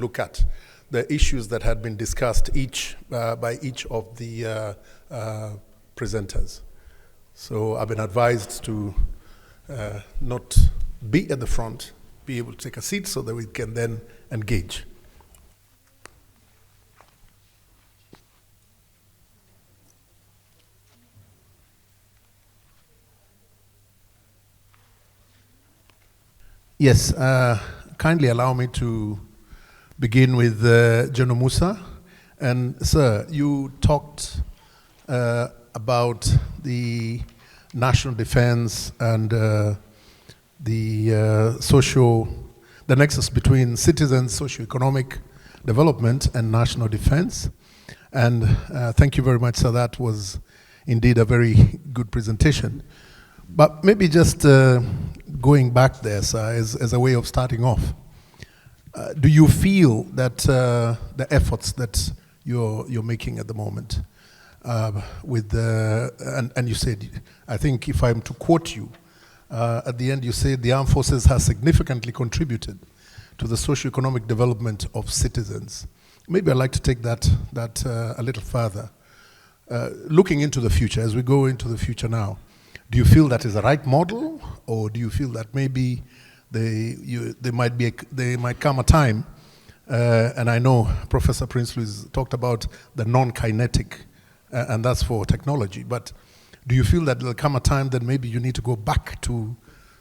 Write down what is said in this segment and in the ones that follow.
look at the issues that had been discussed by each of the presenters. So I've been advised to not be at the front, be able to take a seat so that we can then engage. Yes, kindly allow me to begin with General Musa. And sir, you talked about the national defense and the nexus between citizens' socio-economic development and national defense. And thank you very much, sir. That was indeed a very good presentation. But maybe just going back there, sir, as a way of starting off, do you feel that the efforts that you're making at the moment, and you said, I think if I'm to quote you, at the end you said the armed forces has significantly contributed to the socio-economic development of citizens. Maybe I'd like to take that a little further. Looking into the future, as we go into the future now, do you feel that is the right model, or do you feel that maybe there might come a time, and I know Professor Prinsloo has talked about the non-kinetic, and that's for technology, but do you feel that there'll come a time that maybe you need to go back to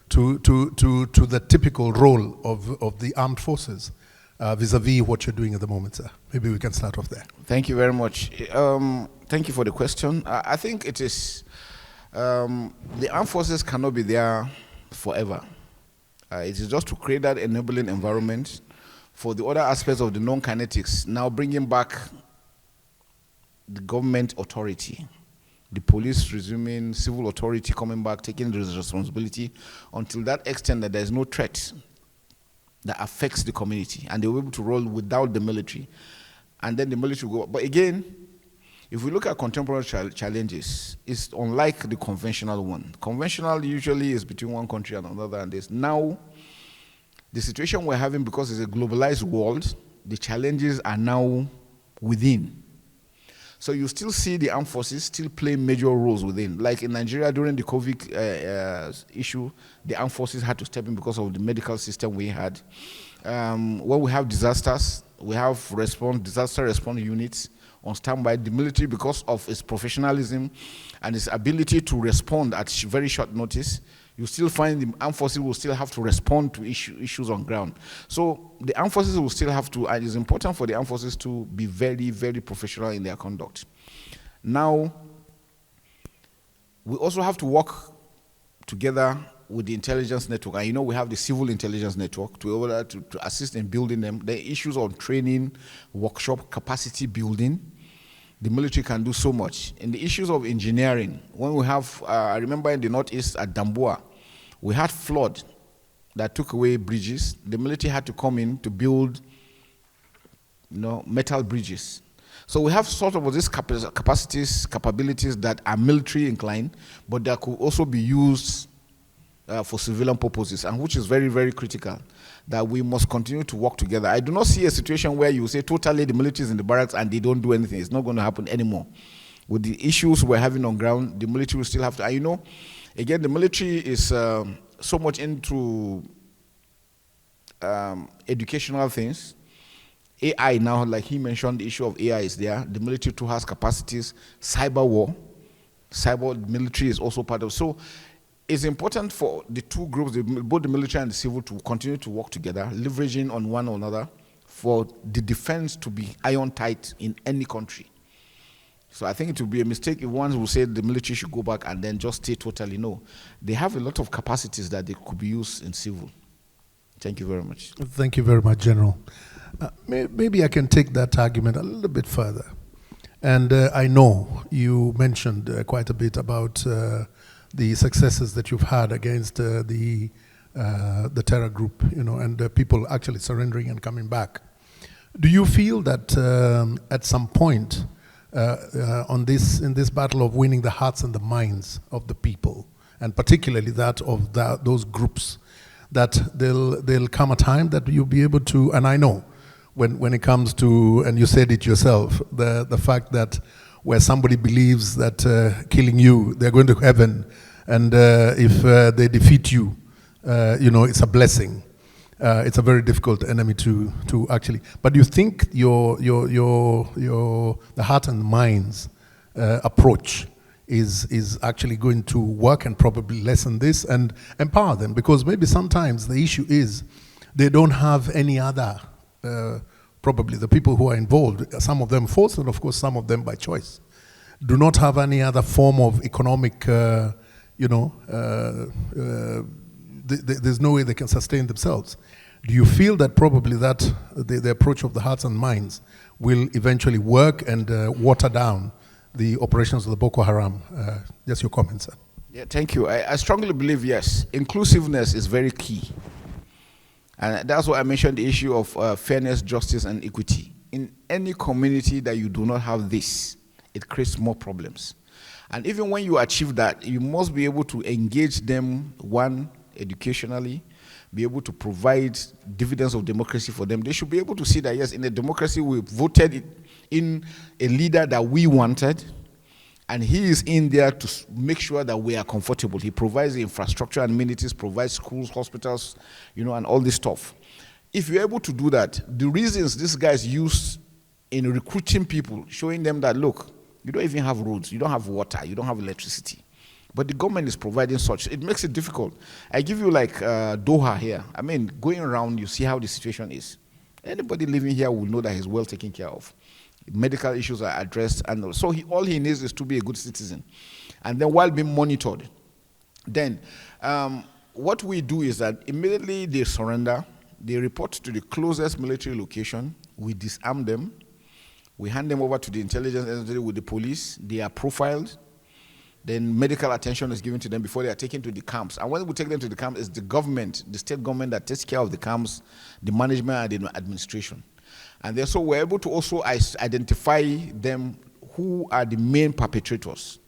the typical role of the armed forces vis-a-vis what you're doing at the moment, sir? Maybe we can start off there. Thank you very much. Thank you for the question. I think it is, the armed forces cannot be there forever. It is just to create that enabling environment for the other aspects of the non-kinetics, now bringing back the government authority, the police resuming, civil authority coming back, taking the responsibility until that extent that there is no threat that affects the community, and they will be able to roll without the military, and then the military will go. But again, if we look at contemporary challenges, it's unlike the conventional one. Conventional usually is between one country and another, and this. Now, the situation we're having, because it's a globalized world, the challenges are now within. So you still see the armed forces still play major roles within. Like in Nigeria during the COVID issue, the armed forces had to step in because of the medical system we had. When we have disasters, we have disaster response units on standby. The military, because of its professionalism and its ability to respond at very short notice, you still find the armed forces will still have to respond to issues on ground. So the armed forces will still have to, and it's important for the armed forces to be very, very professional in their conduct. Now, we also have to work together with the intelligence network. And you know we have the civil intelligence network to assist in building them. The issues on training, workshop, capacity building, the military can do so much. In the issues of engineering, when we have, I remember in the Northeast at Damboa, we had flood that took away bridges. The military had to come in to build, metal bridges. So we have sort of these capabilities that are military inclined, but that could also be used for civilian purposes, and which is very, very critical, that we must continue to work together. I do not see a situation where you say totally the military is in the barracks and they don't do anything. It's not going to happen anymore. With the issues we're having on ground, the military will still have to, and again, the military is so much into educational things. AI now, like he mentioned, the issue of AI is there. The military too has capacities. Cyber war, military is also part of. So it's important for the two groups, both the military and the civil, to continue to work together, leveraging on one another for the defense to be iron tight in any country. So I think it would be a mistake if one will say the military should go back and then just stay totally. No. They have a lot of capacities that they could be used in civil. Thank you very much. Thank you very much, General. Maybe I can take that argument a little bit further. And I know you mentioned quite a bit about the successes that you've had against the terror group, and people actually surrendering and coming back. Do you feel that at some point in this battle of winning the hearts and the minds of the people, and particularly that of those groups, that there'll come a time that you'll be able to, and I know when it comes to, and you said it yourself, the fact that where somebody believes that killing you, they're going to heaven, and if they defeat you, it's a blessing. It's a very difficult enemy to actually. But you think the heart and minds approach is actually going to work and probably lessen this and empower them, because maybe sometimes the issue is they don't have any other. Probably the people who are involved, some of them forced, and of course some of them by choice, do not have any other form of economic. There's no way they can sustain themselves. Do you feel that probably that the approach of the hearts and minds will eventually work and water down the operations of the Boko Haram? Just your comments, sir. Yeah, thank you. I strongly believe, yes, inclusiveness is very key. And that's why I mentioned the issue of fairness, justice, and equity. In any community that you do not have this, it creates more problems. And even when you achieve that, you must be able to engage them, one, educationally, be able to provide dividends of democracy for them. They should be able to see that, yes, in a democracy, we voted in a leader that we wanted, and he is in there to make sure that we are comfortable. He provides the infrastructure and amenities, provides schools, hospitals, and all this stuff. If you're able to do that, the reasons these guys use in recruiting people, showing them that, look, you don't even have roads, you don't have water, you don't have electricity, but the government is providing such. It makes it difficult. I give you like Doha here. I mean, going around, you see how the situation is. Anybody living here will know that he's well taken care of. Medical issues are addressed, and so all he needs is to be a good citizen. And then while being monitored, then what we do is that immediately they surrender, they report to the closest military location, we disarm them, we hand them over to the intelligence agency with the police, they are profiled, then medical attention is given to them before they are taken to the camps. And when we take them to the camps, it's the government, the state government that takes care of the camps, the management and the administration. And then so we're able to also identify them who are the main perpetrators,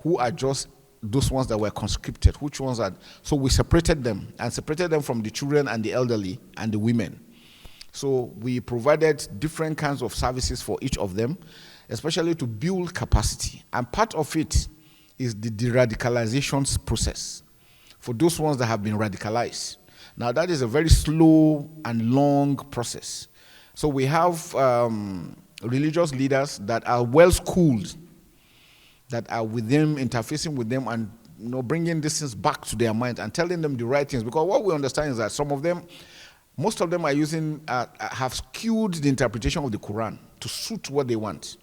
who are just those ones that were conscripted, which ones are. So we separated them from the children and the elderly and the women. So we provided different kinds of services for each of them, especially to build capacity. And part of it is the deradicalization process for those ones that have been radicalized. Now that is a very slow and long process. So we have religious leaders that are well schooled, that are with them, interfacing with them, and bringing these things back to their mind and telling them the right things. Because what we understand is that some of them, most of them are have skewed the interpretation of the Quran to suit what they want.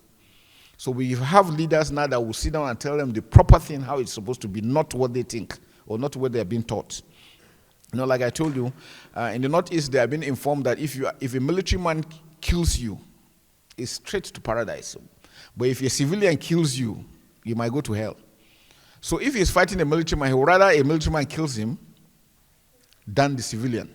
So we have leaders now that will sit down and tell them the proper thing, how it's supposed to be, not what they think or not what they're being taught. Like I told you, in the Northeast, they have been informed that if a military man kills you, it's straight to paradise. But if a civilian kills you, you might go to hell. So if he's fighting a military man, he would rather a military man kills him than the civilian.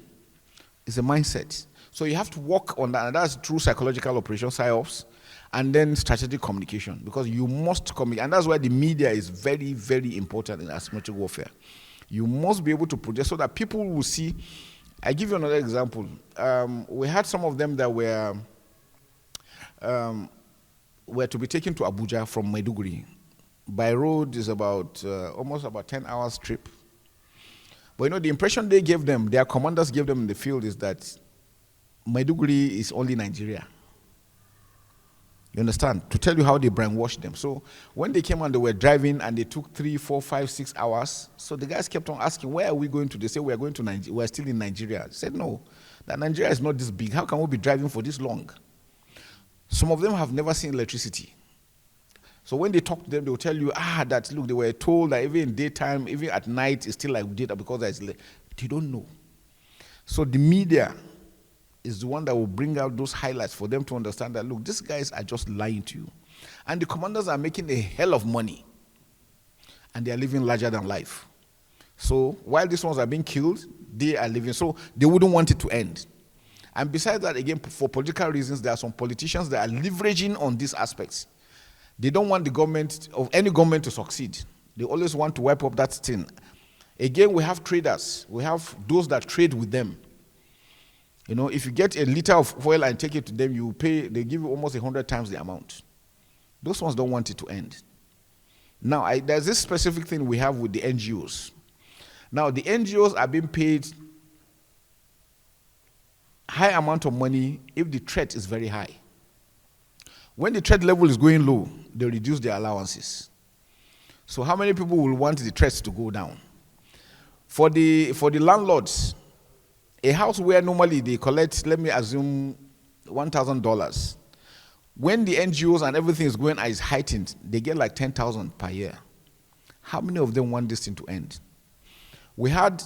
It's a mindset. So you have to work on that, and that's through psychological operations, PSYOPs, and then strategic communication, because you must communicate. And that's why the media is very, very important in asymmetric warfare. You must be able to project so that people will see. I give you another example. We had some of them that were to be taken to Abuja from Maiduguri. By road is about almost about 10 hours trip. But the impression they gave them, their commanders gave them in the field, is that Maiduguri is only Nigeria. You understand? To tell you how they brainwashed them. So when they came and they were driving and they took 3, 4, 5, 6 hours, so the guys kept on asking, where are we going to? They said, we are going to Nigeria. We are still in Nigeria. They said, no, that Nigeria is not this big. How can we be driving for this long? Some of them have never seen electricity. So when they talk to them, they will tell you, that look, they were told that even in daytime, even at night, it's still like data because they don't know. So the media is the one that will bring out those highlights for them to understand that, look, these guys are just lying to you. And the commanders are making a hell of money. And they are living larger than life. So while these ones are being killed, they are living. So they wouldn't want it to end. And besides that, again, for political reasons, there are some politicians that are leveraging on these aspects. They don't want the government, of any government, to succeed. They always want to wipe up that thing. Again, we have traders. We have those that trade with them. You know, if you get a liter of oil and take it to them, you pay, they give you almost 100 times the amount. Those ones don't want it to end. Now, there's this specific thing we have with the NGOs. Now, the NGOs are being paid high amount of money if the threat is very high. When the threat level is going low, they reduce their allowances. So how many people will want the threats to go down? For the landlords, a house where normally they collect, let me assume, $1,000. When the NGOs and everything is going as heightened, they get like 10,000 per year. How many of them want this thing to end? We had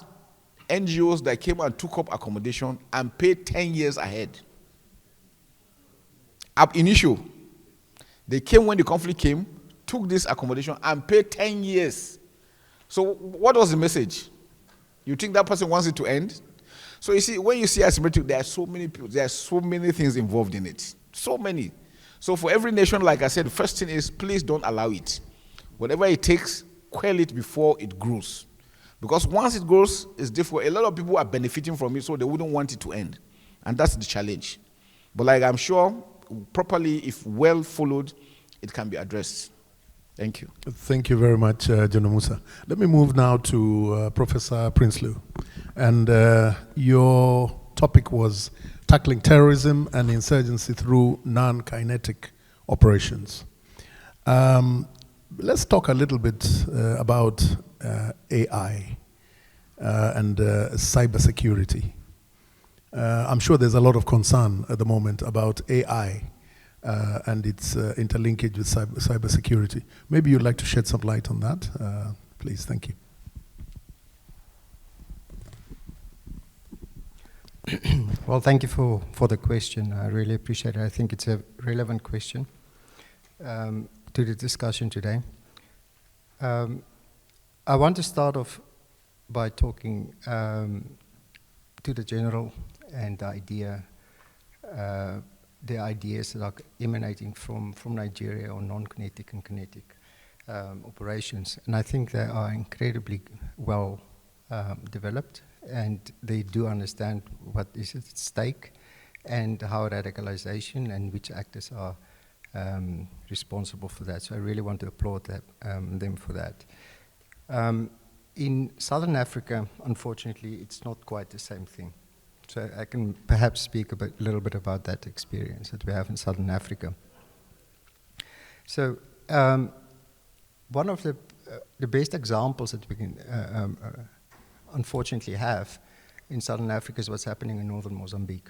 NGOs that came and took up accommodation and paid 10 years ahead. Ab initio, they came when the conflict came, took this accommodation and paid 10 years. So what was the message? You think that person wants it to end? So you see, when you see asymmetric, there are so many people, there are so many things involved in it. So many. So for every nation, like I said, the first thing is please don't allow it. Whatever it takes, quell it before it grows. Because once it grows, it's difficult. A lot of people are benefiting from it, so they wouldn't want it to end. And that's the challenge. But like I'm sure, properly, if well followed, it can be addressed. Thank you. Thank you very much, General Musa. Let me move now to Professor Prinsloo. And your topic was tackling terrorism and insurgency through non-kinetic operations. Let's talk a little bit about AI and cybersecurity. I'm sure there's a lot of concern at the moment about AI and its interlinkage with cybersecurity. Maybe you'd like to shed some light on that, please. Thank you. Well, thank you for the question. I really appreciate it. I think it's a relevant question to the discussion today. I want to start off by talking to the general and the ideas that are emanating from Nigeria on non-kinetic and kinetic operations. And I think they are incredibly well developed, and they do understand what is at stake and how radicalization and which actors are responsible for that. So I really want to applaud them for that. In Southern Africa, unfortunately, it's not quite the same thing. So I can perhaps speak a little bit about that experience that we have in Southern Africa. So one of the best examples that we can unfortunately have in Southern Africa is what's happening in northern Mozambique.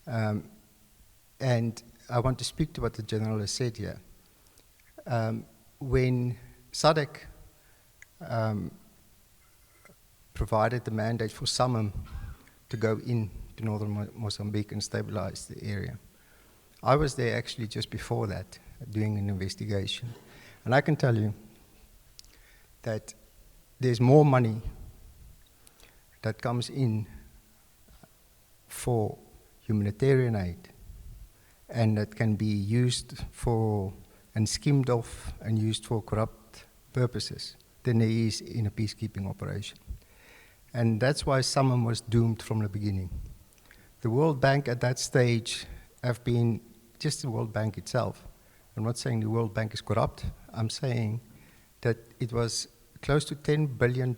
And I want to speak to what the General has said here. When SADC provided the mandate for SAMIM to go in to northern Mozambique and stabilize the area, I was there actually just before that, doing an investigation. And I can tell you that there's more money that comes in for humanitarian aid and that can be used for and skimmed off and used for corrupt purposes than there is in a peacekeeping operation. And that's why SAMIM was doomed from the beginning. The World Bank at that stage have been just the World Bank itself. I'm not saying the World Bank is corrupt. I'm saying that it was close to $10 billion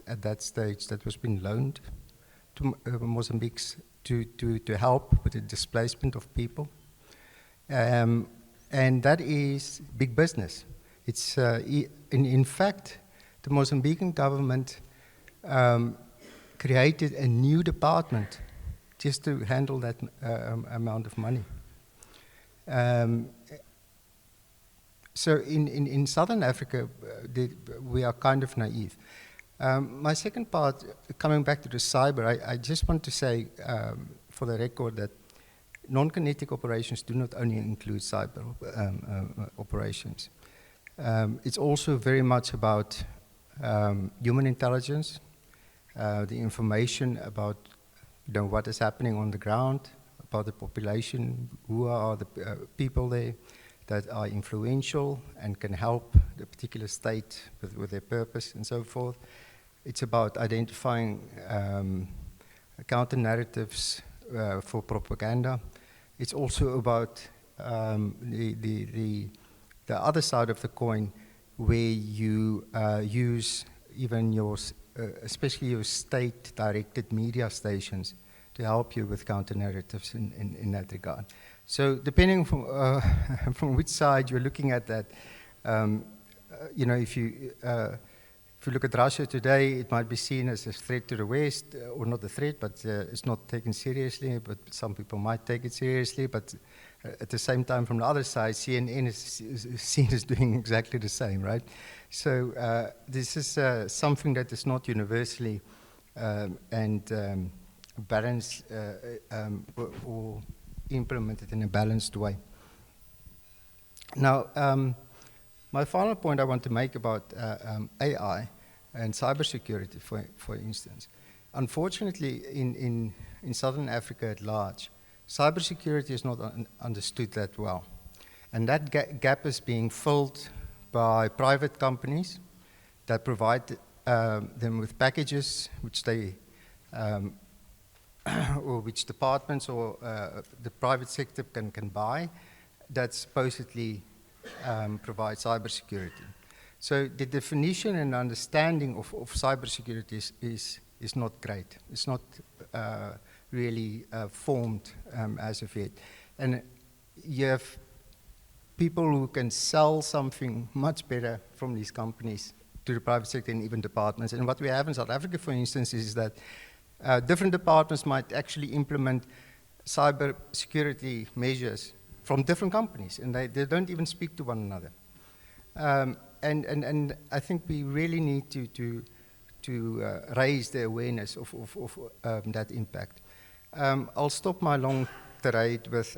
at that stage that was being loaned to Mozambique to help with the displacement of people. And that is big business. It's, in fact, the Mozambican government created a new department just to handle that amount of money. So in Southern Africa, we are kind of naive. My second part, coming back to the cyber, I just want to say for the record that non-kinetic operations do not only include cyber operations. It's also very much about human intelligence, the information about what is happening on the ground, about the population, who are the people there that are influential and can help the particular state with their purpose and so forth. It's about identifying counter-narratives for propaganda. It's also about the other side of the coin, where you use even your, especially your state-directed media stations to help you with counter-narratives in that regard. So depending from which side you're looking at that, you know, if you look at Russia today, it might be seen as a threat to the West, or not a threat, but it's not taken seriously, but some people might take it seriously. But at the same time, from the other side, CNN is seen as doing exactly the same, right? So this is something that is not universally balanced or implemented in a balanced way. Now, my final point I want to make about AI and cybersecurity, for instance. Unfortunately, in Southern Africa at large, cybersecurity is not understood that well. And that gap is being filled by private companies that provide them with packages which they, or which departments or the private sector can buy, that supposedly provide cybersecurity. So the definition and understanding of cybersecurity is not great. It's not really formed as of yet. And you have people who can sell something much better from these companies to the private sector and even departments. And what we have in South Africa, for instance, is that different departments might actually implement cybersecurity measures from different companies, and they don't even speak to one another. And I think we really need to raise the awareness of that impact. I'll stop my long tirade with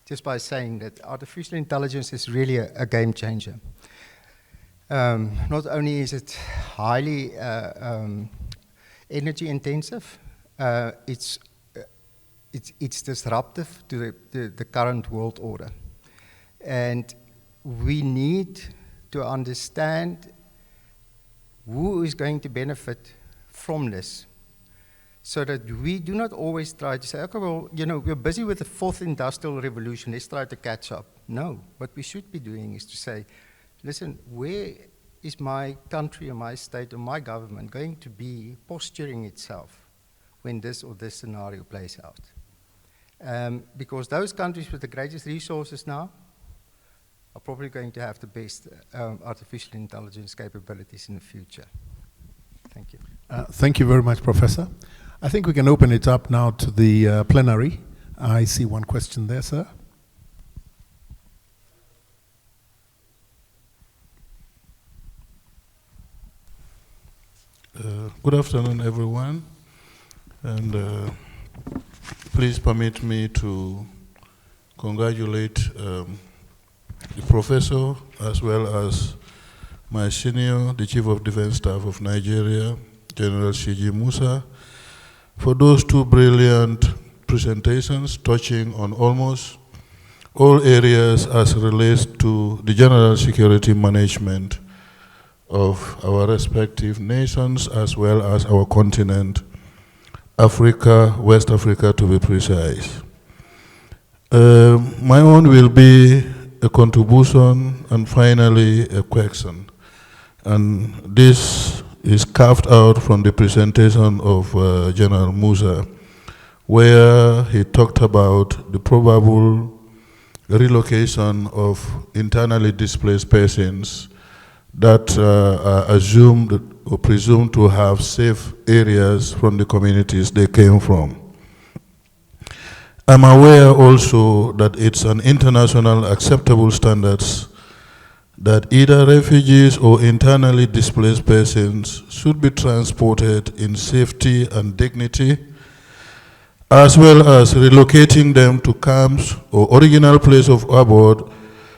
just by saying that artificial intelligence is really a game changer. Not only is it highly energy intensive, it's disruptive to the current world order. And we need to understand who is going to benefit from this, so that we do not always try to say, okay, well, you know, we're busy with the fourth industrial revolution, let's try to catch up. No, what we should be doing is to say, listen, where is my country or my state or my government going to be posturing itself when this or this scenario plays out? Because those countries with the greatest resources now are probably going to have the best artificial intelligence capabilities in the future. Thank you. Thank you very much, Professor. I think we can open it up now to the plenary. I see one question there, sir. Good afternoon, everyone. And please permit me to congratulate the professor, as well as my senior, the Chief of Defense Staff of Nigeria, General Shiji Musa, for those two brilliant presentations touching on almost all areas as relates to the general security management of our respective nations, as well as our continent, Africa, West Africa to be precise. My own will be a contribution and finally a question. And this is carved out from the presentation of General Musa, where he talked about the probable relocation of internally displaced persons that are assumed or presumed to have safe areas from the communities they came from. I'm aware also that it's an international acceptable standards that either refugees or internally displaced persons should be transported in safety and dignity, as well as relocating them to camps or original place of abode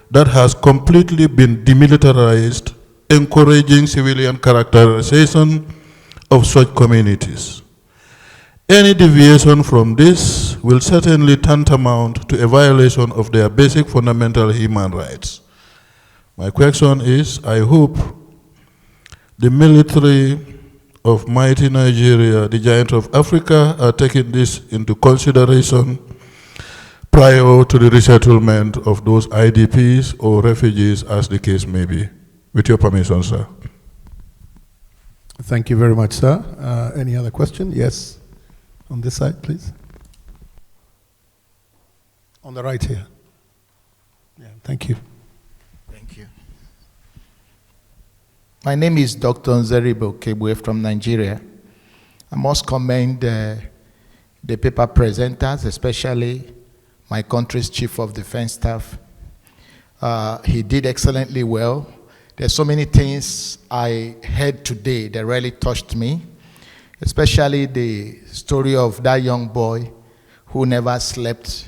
that has completely been demilitarized, encouraging civilian characterization of such communities. Any deviation from this will certainly tantamount to a violation of their basic fundamental human rights. My question is, I hope the military of mighty Nigeria, the giant of Africa, are taking this into consideration prior to the resettlement of those IDPs or refugees, as the case may be? With your permission, sir. Thank you very much, sir. Any other question? Yes. On this side, please. On the right here. Yeah, thank you. Thank you. My name is Dr. Nzeribo Kebwe from Nigeria. I must commend the paper presenters, especially my country's Chief of Defense Staff. He did excellently well. There's so many things I heard today that really touched me, especially the story of that young boy who never slept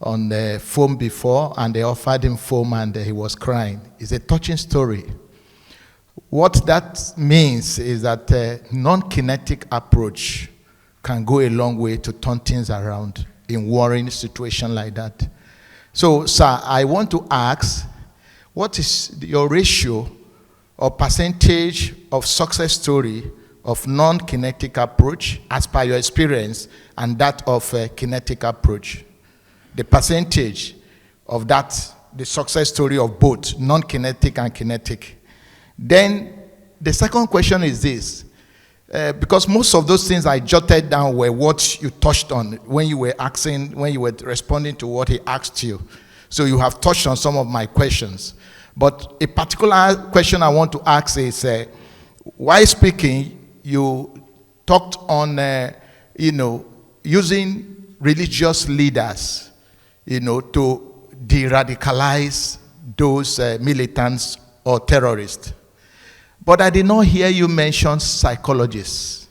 on the foam before, and they offered him foam and he was crying. It's a touching story. What that means is that a non-kinetic approach can go a long way to turn things around in worrying situation like that. So, sir, I want to ask, what is your ratio or percentage of success story of non-kinetic approach as per your experience and that of a kinetic approach? The percentage of that, the success story of both non-kinetic and kinetic. Then the second question is this, because most of those things I jotted down were what you touched on when you were responding to what he asked you. So you have touched on some of my questions. But a particular question I want to ask is, while speaking, you talked on, using religious leaders, to de-radicalize those militants or terrorists. But I did not hear you mention psychologists,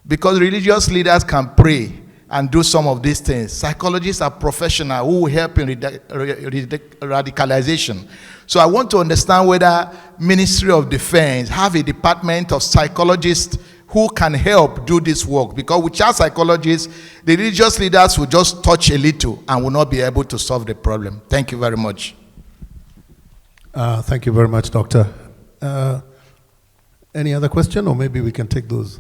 because religious leaders can pray and do some of these things. Psychologists are professionals who help in radicalization. So I want to understand whether Ministry of Defense have a department of psychologists who can help do this work, because without psychologists, the religious leaders will just touch a little and will not be able to solve the problem. Thank you very much. Thank you very much, Doctor. Any other question, or maybe we can take those?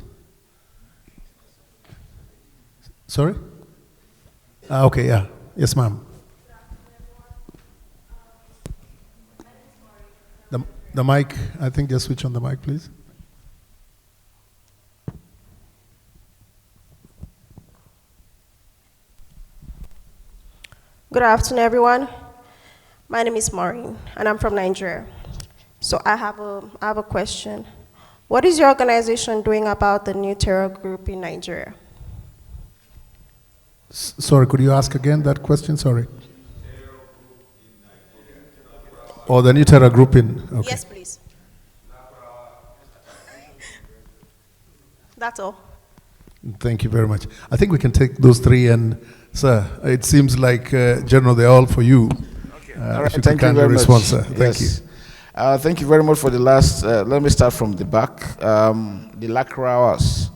Sorry? Okay, yeah. Yes, ma'am. The mic, I think just switch on the mic, please. Good afternoon, everyone. My name is Maureen, and I'm from Nigeria. So I have a question. What is your organization doing about the new terror group in Nigeria? Sorry, could you ask again that question? Sorry. Or the new terror group in? Okay. Yes, please. That's all. Thank you very much. I think we can take those three, and sir, it seems like General, they're all for you. Okay. All right. If Thank you very much. Respond, sir. Thank you. Thank you very much for the last. Let me start from the back. The Lacrawas.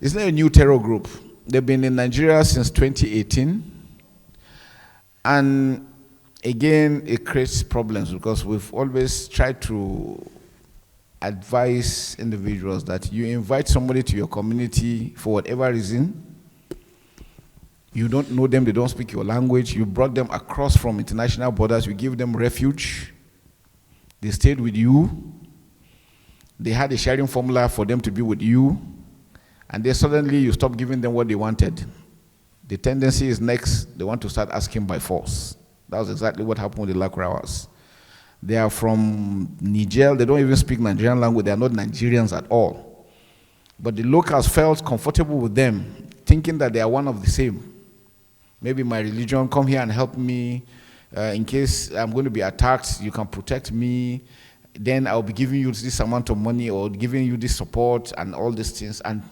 It's not a new terror group. They've been in Nigeria since 2018, and again, it creates problems because we've always tried to advise individuals that you invite somebody to your community for whatever reason. You don't know them, they don't speak your language, you brought them across from international borders, you give them refuge, they stayed with you, they had a sharing formula for them to be with you, and then suddenly you stop giving them what they wanted. The tendency is next, they want to start asking by force. That was exactly what happened with the Lacrawas. They are from Niger, they don't even speak Nigerian language, they are not Nigerians at all. But the locals felt comfortable with them, thinking that they are one of the same. Maybe my religion, come here and help me. In case I'm going to be attacked, you can protect me. Then I'll be giving you this amount of money or giving you this support and all these things. And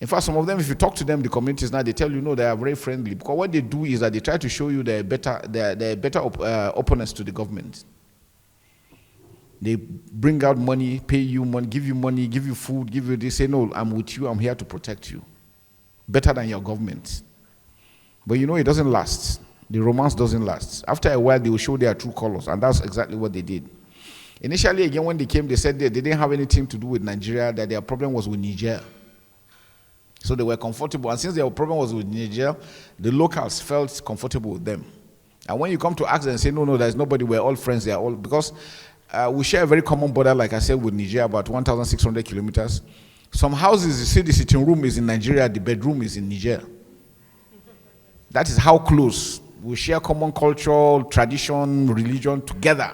in fact, some of them, if you talk to them, the communities now, they tell you, no, they are very friendly. Because what they do is that they try to show you they're better opponents to the government. They bring out money, pay you money, give you food, give you this. Say, no, I'm with you, I'm here to protect you. Better than your government. But you know, it doesn't last. The romance doesn't last. After a while, they will show their true colors, and that's exactly what they did. Initially, again, when they came, they said they didn't have anything to do with Nigeria, that their problem was with Niger. So they were comfortable. And since their problem was with Niger, the locals felt comfortable with them. And when you come to ask them and say, no, there's nobody, we're all friends, they're all, because we share a very common border, like I said, with Niger, about 1,600 kilometers. Some houses, you see the sitting room is in Nigeria, the bedroom is in Niger. That is how close. We share common culture, tradition, religion together.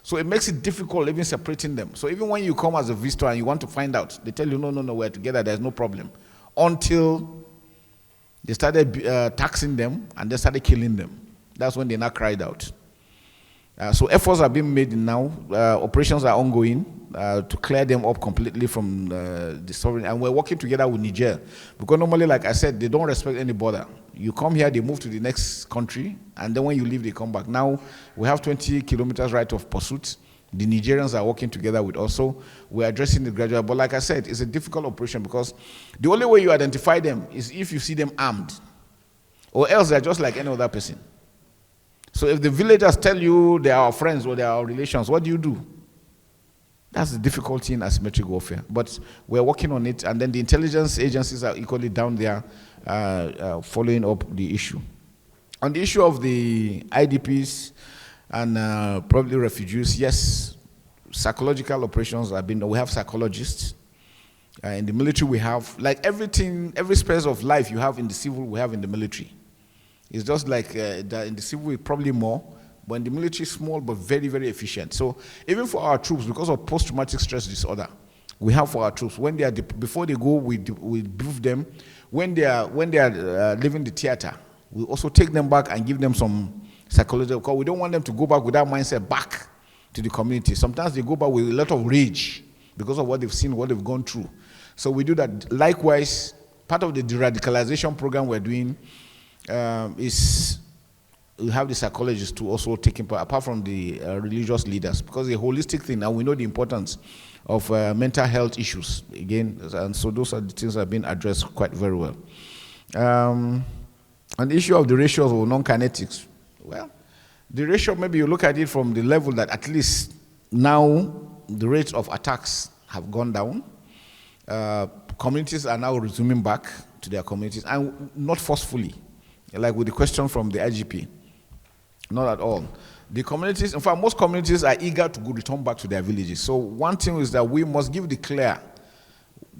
So it makes it difficult even separating them. So even when you come as a visitor and you want to find out, they tell you, no, we're together, there's no problem. Until they started taxing them and they started killing them. That's when they now cried out. So efforts are being made now. Operations are ongoing to clear them up completely from the sovereign. And we're working together with Niger. Because normally, like I said, they don't respect any border. You come here, they move to the next country, and then when you leave, they come back. Now, we have 20 kilometers right of pursuit. The Nigerians are working together with us. So we're addressing it gradually. But like I said, it's a difficult operation because the only way you identify them is if you see them armed. Or else they're just like any other person. So if the villagers tell you they are our friends or they are our relations, what do? That's the difficulty in asymmetric warfare. But we're working on it, and then the intelligence agencies are equally down there following up the issue. On the issue of the IDPs and probably refugees, yes, psychological operations have been, we have psychologists. In the military we have, like everything, every space of life you have in the civil, we have in the military. It's just like in the civil, probably more, but in the military, small but very, very efficient. So even for our troops, because of post-traumatic stress disorder, we have for our troops, when they are before they go, we brief them. When they are leaving the theater, we also take them back and give them some psychological, because we don't want them to go back with that mindset back to the community. Sometimes they go back with a lot of rage because of what they've seen, what they've gone through. So we do that. Likewise, part of the deradicalization program we're doing is we have the psychologists to also take part, apart from the religious leaders, because it's a holistic thing, and we know the importance of mental health issues, again, and so those are the things that have been addressed quite very well. On the issue of the ratios of non-kinetics, well, the ratio, maybe you look at it from the level that at least now the rates of attacks have gone down. Communities are now resuming back to their communities, and not forcefully, like with the question from the IGP. Not at all. The communities, in fact, most communities are eager to return back to their villages. So one thing is that we must give the clear,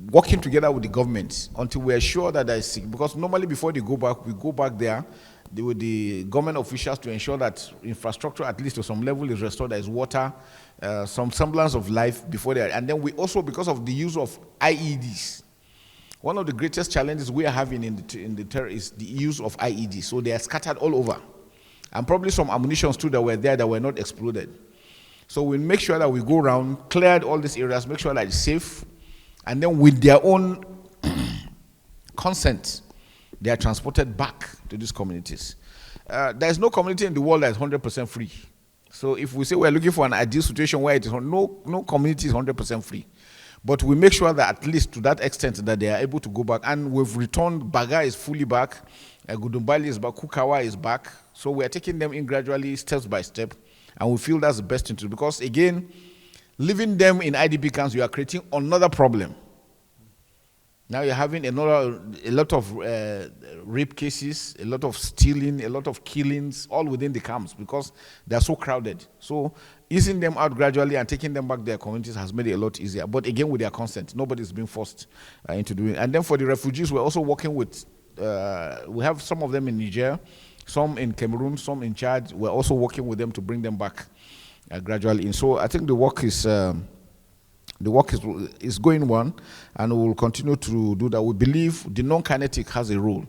working together with the government until we are sure that there is, because normally before they go back, we go back there with the government officials to ensure that infrastructure, at least to some level, is restored. There is water, some semblance of life before they are. And then we also, because of the use of IEDs, one of the greatest challenges we are having in the terror is the use of IEDs. So they are scattered all over. And probably some ammunitions too that were there that were not exploded. So we make sure that we go around, clear all these areas, make sure that it's safe, and then with their own consent, they are transported back to these communities. There's no community in the world that is 100% free. So if we say we're looking for an ideal situation where it is no community is 100% free. But we make sure that at least to that extent that they are able to go back. And we've returned, Baga is fully back, Gudumbali is back, Kukawa is back. So we are taking them in gradually, steps by step. And we feel that's the best thing to do. Because again, leaving them in IDP camps, you are creating another problem. Now you're having a lot of rape cases, a lot of stealing, a lot of killings, all within the camps because they're so crowded. So easing them out gradually and taking them back to their communities has made it a lot easier. But again, with their consent, nobody's being forced into doing it. And then for the refugees, we're also working with, we have some of them in Niger, some in Cameroon, some in Chad. We're also working with them to bring them back gradually. And so I think the work is going on, and we will continue to do that. We believe the non-kinetic has a role,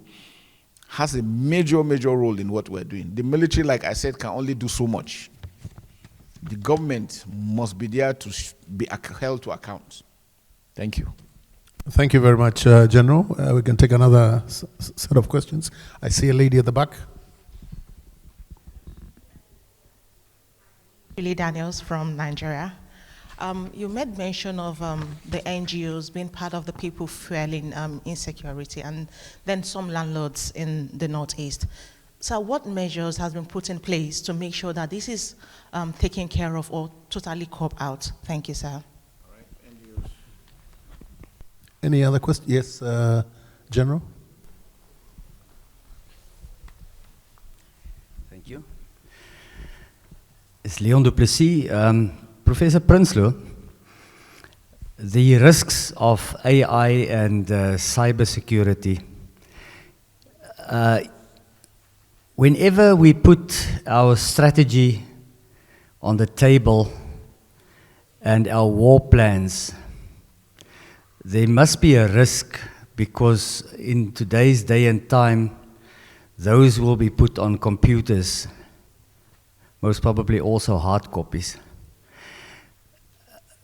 has a major role in what we're doing. The military, like I said, can only do so much. The government must be there to be held to account. Thank you. Thank you very much, General. We can take another set of questions. I see a lady at the back. Julie Daniels from Nigeria. You made mention of the NGOs being part of the people fueling insecurity, and then some landlords in the Northeast. So what measures has been put in place to make sure that this is taken care of or totally cope out? Thank you, sir. Any other questions? Yes, General? Thank you. It's Leon Duplessis. Professor Prinsloo, the risks of AI and cybersecurity. Whenever we put our strategy on the table and our war plans, there must be a risk, because in today's day and time, those will be put on computers, most probably also hard copies.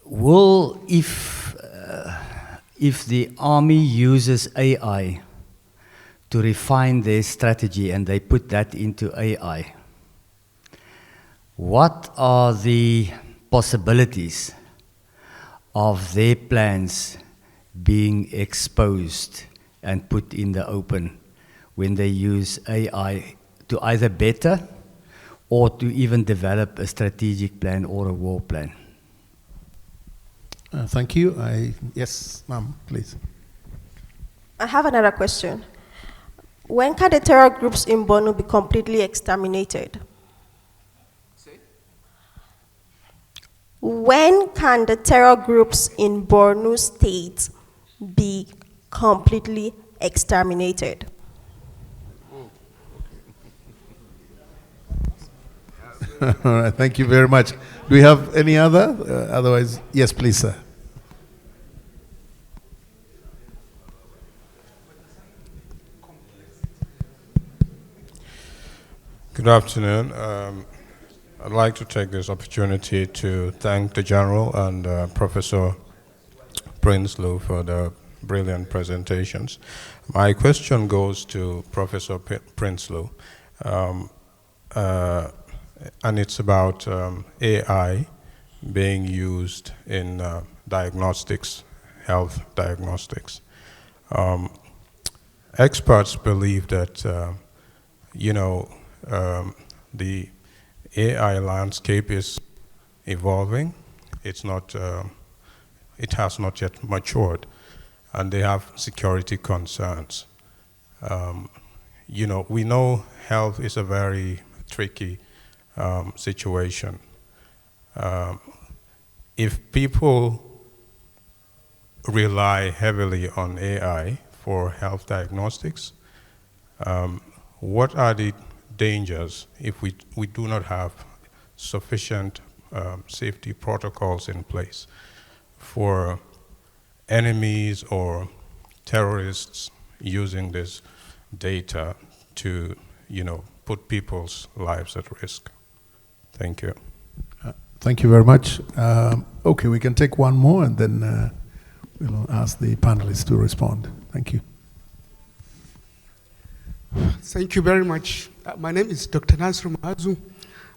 If the army uses AI to refine their strategy and they put that into AI, what are the possibilities of their plans being exposed and put in the open when they use AI to either better or to even develop a strategic plan or a war plan? Thank you. Yes, ma'am, please. I have another question. When can the terror groups in Borno be completely exterminated? When can the terror groups in Borno State be completely exterminated? All right, thank you very much. Do we have any other? Otherwise, yes, please, sir. Good afternoon. I'd like to take this opportunity to thank the General and Professor Prinsloo for the brilliant presentations. My question goes to Professor Prinsloo, and it's about AI being used in diagnostics, health diagnostics. Experts believe that, the AI landscape is evolving. It's not, it has not yet matured, and they have security concerns. We know health is a very tricky situation. If people rely heavily on AI for health diagnostics, what are the dangers if we do not have sufficient safety protocols in place for enemies or terrorists using this data to, put people's lives at risk? Thank you. Thank you very much. Okay, we can take one more and then we'll ask the panelists to respond. Thank you. Thank you very much. My name is Dr. Nasru Mahazu.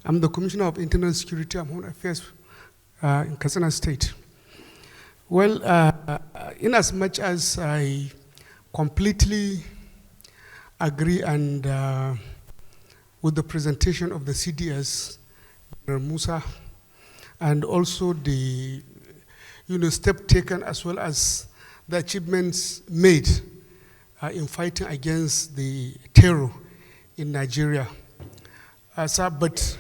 I'm the Commissioner of Internal Security and Home Affairs in Katsina State. Well, in as much as I completely agree and with the presentation of the CDS, Musa, and also the step taken as well as the achievements made in fighting against the terror in Nigeria. But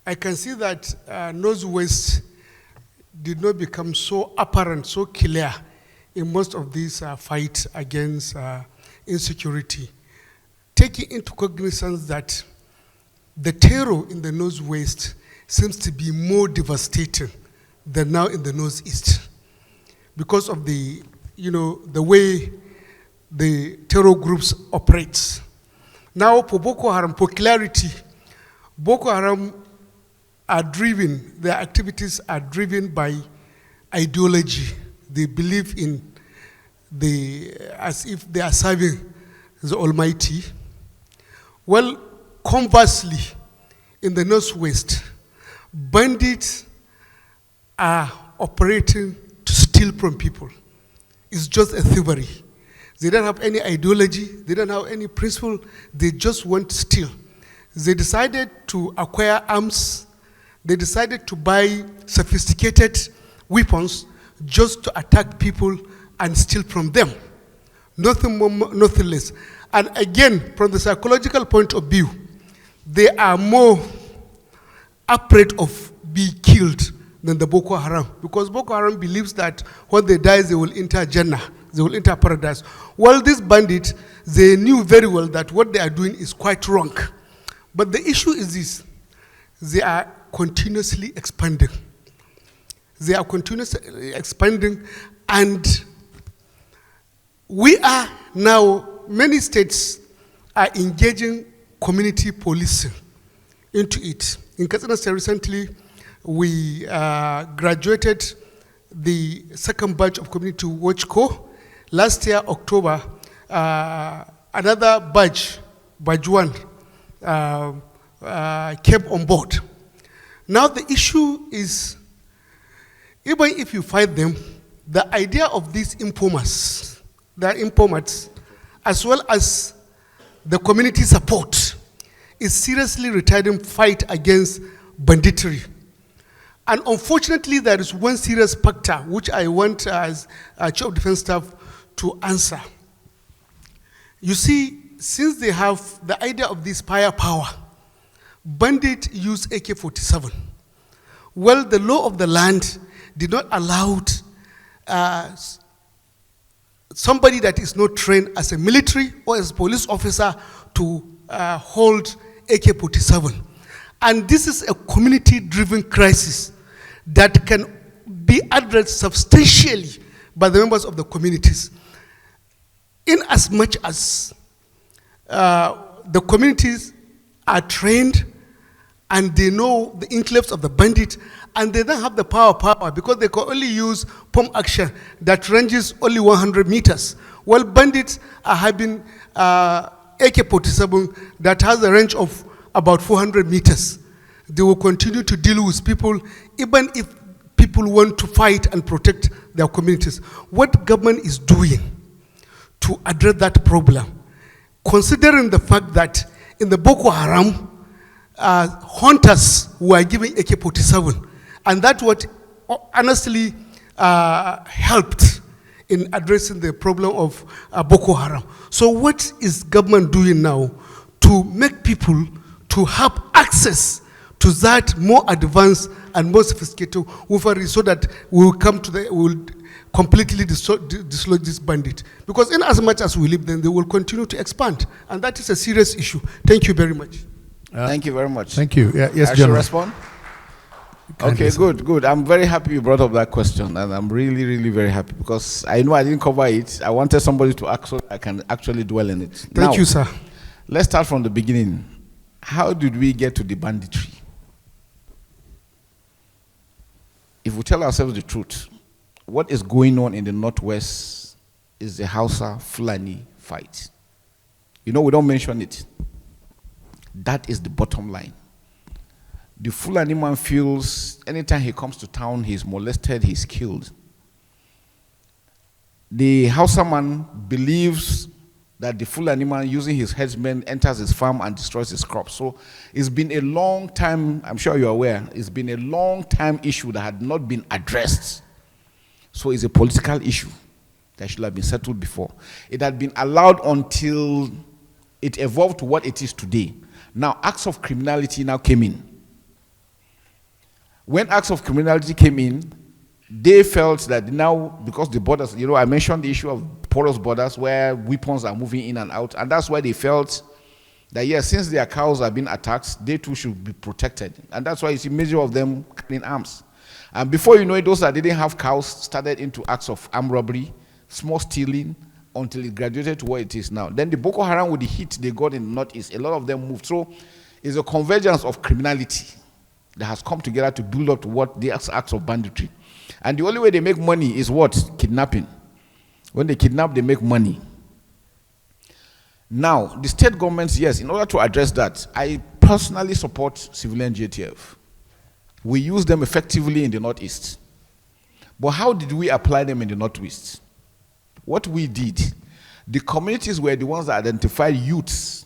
I can see that Northwest did not become so apparent, so clear in most of these fights against insecurity, taking into cognizance that the terror in the Northwest seems to be more devastating than now in the Northeast because of the way the terror groups operate. Now for Boko Haram, for clarity, Boko Haram are driven, their activities are driven by ideology. They believe in as if they are serving the Almighty. Well, conversely, in the Northwest, bandits are operating to steal from people. It's just a thievery. They don't have any ideology. They don't have any principle. They just want to steal. They decided to acquire arms. They decided to buy sophisticated weapons just to attack people and steal from them. Nothing more, nothing less. And again, from the psychological point of view, they are more afraid of being killed than the Boko Haram, because Boko Haram believes that when they die, they will enter Jannah, they will enter paradise. Well, these bandits, they knew very well that what they are doing is quite wrong. But the issue is this: they are continuously expanding. They are continuously expanding, and we are now, many states are engaging community policing into it. In Katsina State recently, we graduated the second batch of Community Watch Corps. Last year, October, another batch one, came on board. Now the issue is, even if you fight them, the idea of these informers, the informants, as well as the community support, is seriously retarding fight against banditry. And unfortunately, there is one serious factor which I want as Chief of Defense Staff to answer. You see, since they have the idea of this firepower, bandits use AK-47. Well, the law of the land did not allow somebody that is not trained as a military or as a police officer to hold AK-47. And this is a community-driven crisis that can be addressed substantially by the members of the communities. In as much as the communities are trained and they know the enclaves of the bandit, and they don't have the power because they can only use pump action that ranges only 100 meters. Well, bandits are having AK-47 that has a range of about 400 meters. They will continue to deal with people even if people want to fight and protect their communities. What government is doing to address that problem, considering the fact that in the Boko Haram, hunters were given AK-47, and that's what honestly helped in addressing the problem of Boko Haram. So what is government doing now to make people to have access to that more advanced and more sophisticated weaponry so that we will come to we will completely dislodge this bandit? Because in as much as we leave them, they will continue to expand, and that is a serious issue. Thank you very much. Thank you very much. Thank you. Yeah, yes, I should General. respond? Okay, good. I'm very happy you brought up that question, and I'm really, really very happy because I know I didn't cover it. I wanted somebody to ask so I can actually dwell in it. Thank you, sir. Let's start from the beginning. How did we get to the banditry? If we tell ourselves the truth, what is going on in the Northwest is the Hausa-Fulani fight. You know, we don't mention it. That is the bottom line. The Fulani man feels anytime he comes to town, he's molested, he's killed. The Hausa man believes that the Fulani man, using his headsmen, enters his farm and destroys his crops. So it's been a long time, I'm sure you're aware, it's been a long time issue that had not been addressed. So it's a political issue that should have been settled before. It had been allowed until it evolved to what it is today. Now, acts of criminality now came in. When acts of criminality came in, they felt that now, because the borders, you know, I mentioned the issue of porous borders where weapons are moving in and out, and that's why they felt that, yes, since their cows are being attacked, they too should be protected. And that's why you see major of them carrying arms. And before you know it, those that didn't have cows started into acts of armed robbery, small stealing, until it graduated to what it is now. Then the Boko Haram, with the hit they got in the Northeast, a lot of them moved. So it's a convergence of criminality that has come together to build up to what the acts of banditry. And the only way they make money is what? Kidnapping. When they kidnap, they make money. Now, the state governments, yes, in order to address that, I personally support civilian JTF. We use them effectively in the Northeast. But how did we apply them in the Northwest? What we did, The communities were the ones that identified youths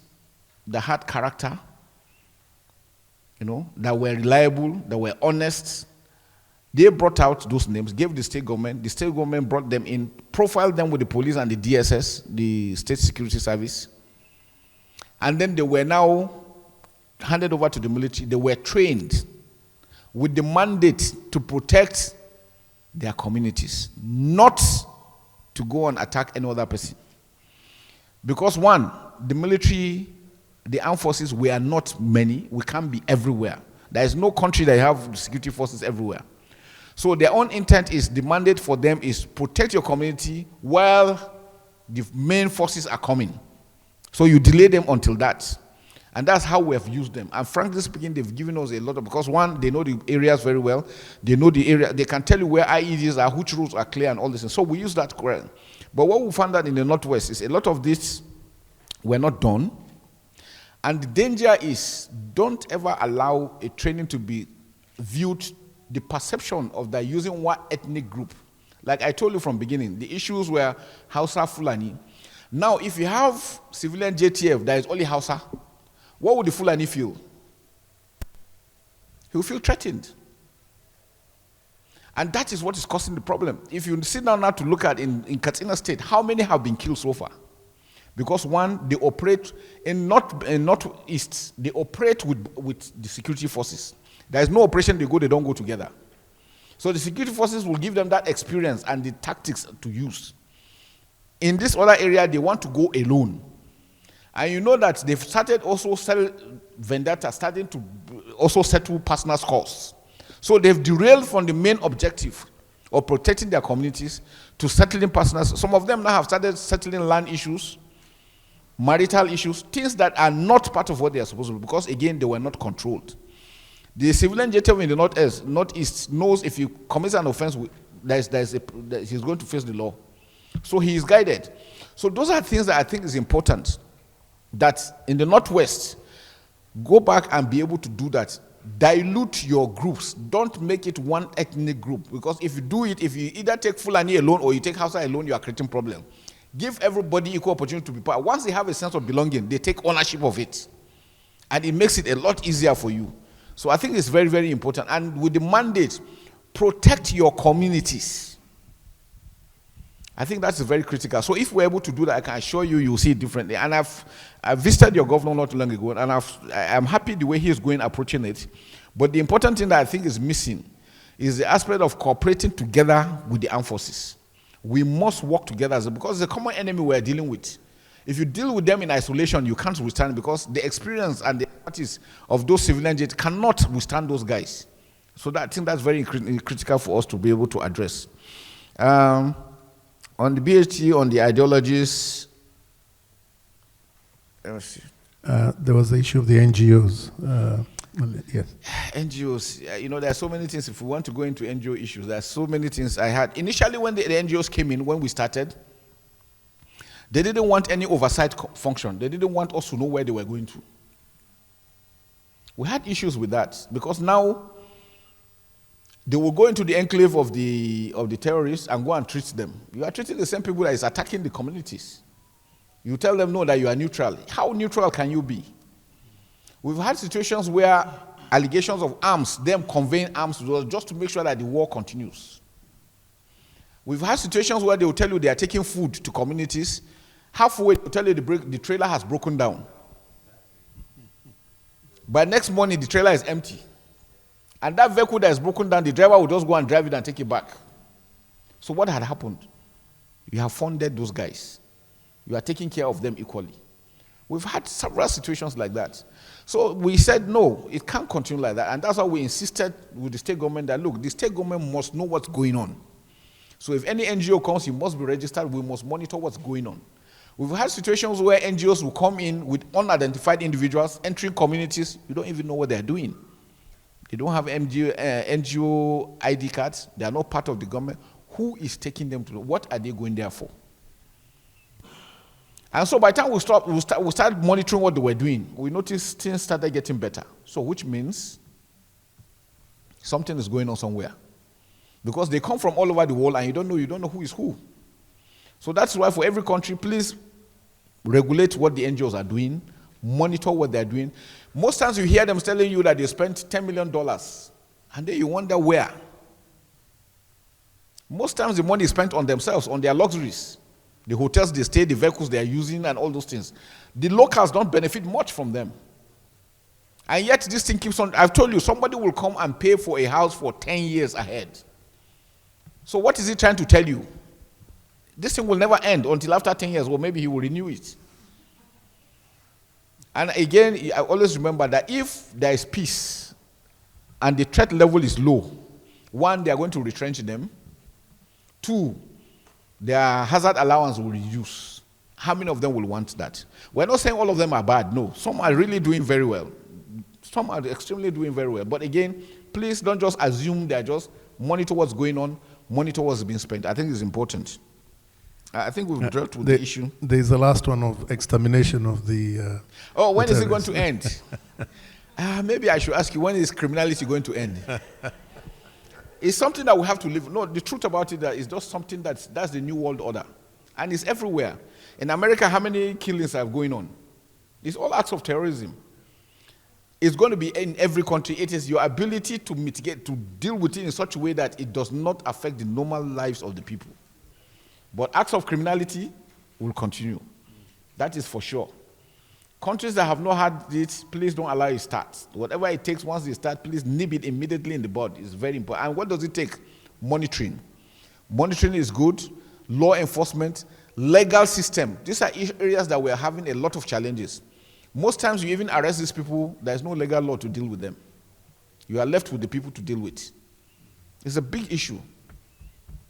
that had character, that were reliable, that were honest. They brought out those names, gave the state government brought them in, profiled them with the police and the DSS, the State Security Service, and then they were now handed over to the military. They were trained with the mandate to protect their communities, not to go and attack any other person. Because one, the military, the armed forces, we are not many, we can't be everywhere. There is no country that have security forces everywhere. So their own intent is, the mandate for them is protect your community while the main forces are coming. So you delay them until that. And that's how we have used them. And frankly speaking, they've given us a lot of, because one, they know the areas very well. They know the area, they can tell you where IEDs are, which routes are clear and all this. And so we use that correct. But what we found out in the Northwest is a lot of this were not done. And the danger is, don't ever allow a training to be viewed, the perception of that using one ethnic group. Like I told you from beginning, the issues were Hausa, Fulani. Now, if you have civilian JTF that is only Hausa, what would the Fulani feel? He will feel threatened. And that is what is causing the problem. If you sit down now to look at in Katsina State, how many have been killed so far? Because one, they operate in Northeast, they operate with the security forces. There is no operation they don't go together. So the security forces will give them that experience and the tactics to use. In this other area, they want to go alone. And you know that they've started also vendetta, starting to also settle personal scores. So they've derailed from the main objective of protecting their communities to settling personal. Some of them now have started settling land issues, marital issues, things that are not part of what they are supposed to do, because again, they were not controlled. The civilian JTF in the Northeast knows if he commits an offense, he's going to face the law. So he is guided. So those are things that I think is important, that in the Northwest, go back and be able to do that. Dilute your groups. Don't make it one ethnic group, because if you do it, if you either take Fulani alone or you take Hausa alone, you are creating problem. Give everybody equal opportunity to be part. Once they have a sense of belonging, they take ownership of it. And it makes it a lot easier for you. So I think it's very, very important. And with the mandate, protect your communities. I think that's very critical. So if we're able to do that, I can assure you, you'll see it differently. And I've visited your governor not too long ago, and I'm happy the way he's going, approaching it. But the important thing that I think is missing is the aspect of cooperating together with the armed forces. We must work together, because it's a common enemy we're dealing with. If you deal with them in isolation, you can't withstand, because the experience and the expertise of those civilian jets cannot withstand those guys. So I think that's very critical for us to be able to address. On the BHT, on the ideologies, let me see. There was the issue of the NGOs. Yes. NGOs, there are so many things. If we want to go into NGO issues, there are so many things I had. Initially, when the NGOs came in, when we started, they didn't want any oversight function. They didn't want us to know where they were going to. We had issues with that, because now they will go into the enclave of the terrorists and go and treat them. You are treating the same people that is attacking the communities. You tell them, no, that you are neutral. How neutral can you be? We've had situations where allegations of arms, them conveying arms to us just to make sure that the war continues. We've had situations where they will tell you they are taking food to communities. Halfway, they'll tell you the trailer has broken down. By next morning, the trailer is empty. And that vehicle that is broken down, the driver will just go and drive it and take it back. So what had happened? You have funded those guys. You are taking care of them equally. We've had several situations like that. So we said, no, it can't continue like that. And that's why we insisted with the state government that, look, the state government must know what's going on. So if any NGO comes, it must be registered. We must monitor what's going on. We've had situations where NGOs will come in with unidentified individuals entering communities. You don't even know what they're doing. They don't have NGO ID cards. They are not part of the government. Who is taking them to? What are they going there for? And so by the time we start monitoring what they were doing, we noticed things started getting better. So which means something is going on somewhere. Because they come from all over the world and you don't know who is who. So that's why for every country, please regulate what the NGOs are doing, monitor what they're doing. Most times you hear them telling you that they spent $10 million, and then you wonder where. Most times the money is spent on themselves, on their luxuries, the hotels they stay, the vehicles they are using, and all those things. The locals don't benefit much from them. And yet this thing keeps on. I've told you, somebody will come and pay for a house for 10 years ahead. So what is he trying to tell you? This thing will never end until after 10 years, or maybe he will renew it. And again, I always remember that if there is peace and the threat level is low, one, they are going to retrench them. Two, their hazard allowance will reduce. How many of them will want that? We're not saying all of them are bad. No, some are really doing very well. Some are extremely doing very well. But again, please don't just assume they're just monitor what's going on, monitor what's being spent. I think it's important. I think we've dealt with the issue. There's the last one of extermination of the. When is it going to end? Maybe I should ask you, when is criminality going to end? It's something that we have to live. No, the truth about it is just something that's the new world order. And it's everywhere. In America, how many killings are going on? It's all acts of terrorism. It's going to be in every country. It is your ability to mitigate, to deal with it in such a way that it does not affect the normal lives of the people. But acts of criminality will continue. That is for sure. Countries that have not had it, please don't allow it to start. Whatever it takes, once they start, please nib it immediately in the bud. It's very important. And what does it take? Monitoring. Monitoring is good. Law enforcement, legal system. These are areas that we are having a lot of challenges. Most times you even arrest these people, there is no legal law to deal with them. You are left with the people to deal with. It's a big issue.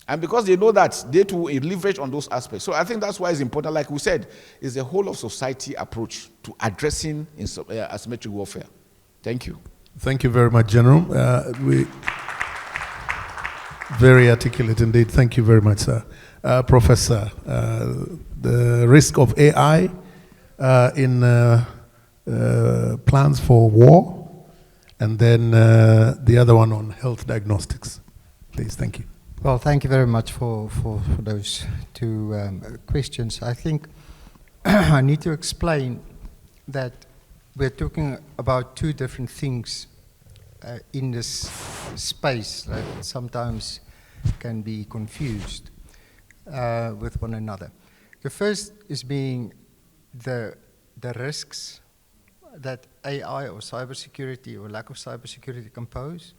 And because they know that, they too will leverage on those aspects. So I think that's why it's important, like we said, is a whole of society approach to addressing asymmetric warfare. Thank you. Thank you very much, General. Very articulate indeed. Thank you very much, sir. Professor, the risk of AI in plans for war, and then the other one on health diagnostics. Please, thank you. Well, thank you very much for those two questions. I think I need to explain that we're talking about two different things in this space that sometimes can be confused with one another. The first is being the risks that AI or cybersecurity or lack of cybersecurity can pose,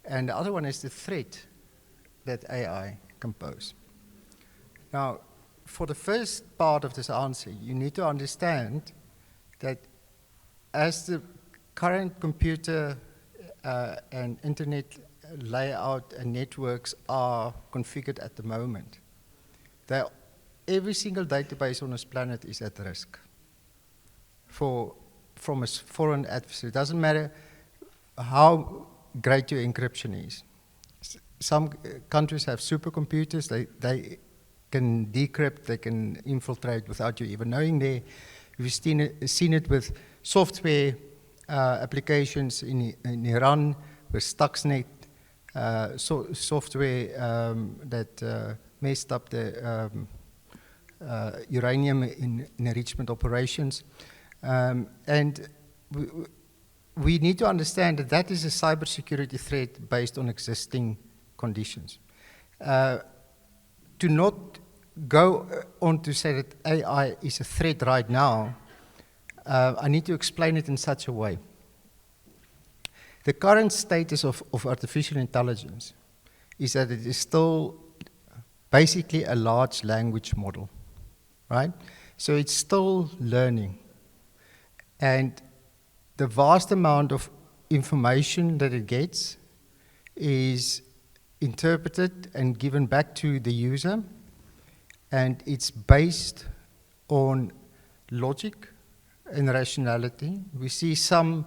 and the other one is the threat that AI can pose. Now, for the first part of this answer, you need to understand that as the current computer and internet layout and networks are configured at the moment, every single database on this planet is at risk from a foreign adversary. It doesn't matter how great your encryption is. Some countries have supercomputers. They can decrypt, they can infiltrate without you even knowing there. We've seen it with software applications in Iran, with Stuxnet, software that messed up the uranium in enrichment operations. And we need to understand that that is a cybersecurity threat based on existing conditions. To not go on to say that AI is a threat right now, I need to explain it in such a way. The current status of artificial intelligence is that it is still basically a large language model, right? So it's still learning. And the vast amount of information that it gets is interpreted and given back to the user, and it's based on logic and rationality. We see some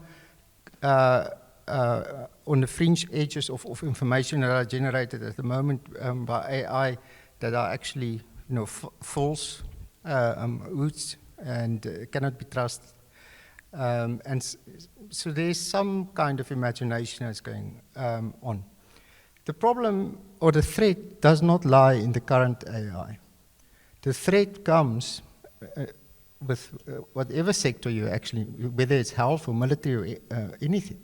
on the fringe edges of information that are generated at the moment by AI that are actually, false hoots and cannot be trusted. And so there's some kind of imagination that's going on. The problem or the threat does not lie in the current AI. The threat comes with whatever sector you actually, whether it's health or military or anything,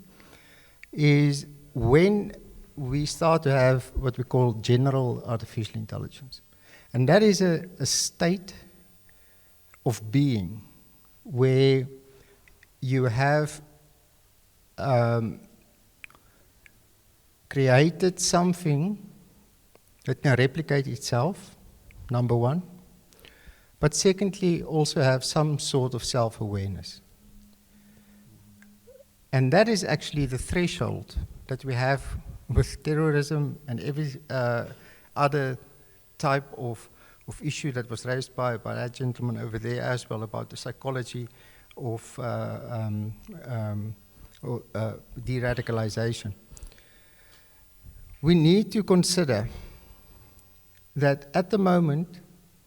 is when we start to have what we call general artificial intelligence. And that is a state of being where you have created something that can replicate itself, number one, but secondly, also have some sort of self-awareness. And that is actually the threshold that we have with terrorism and every other type of issue that was raised by that gentleman over there as well, about the psychology of deradicalization. We need to consider that at the moment,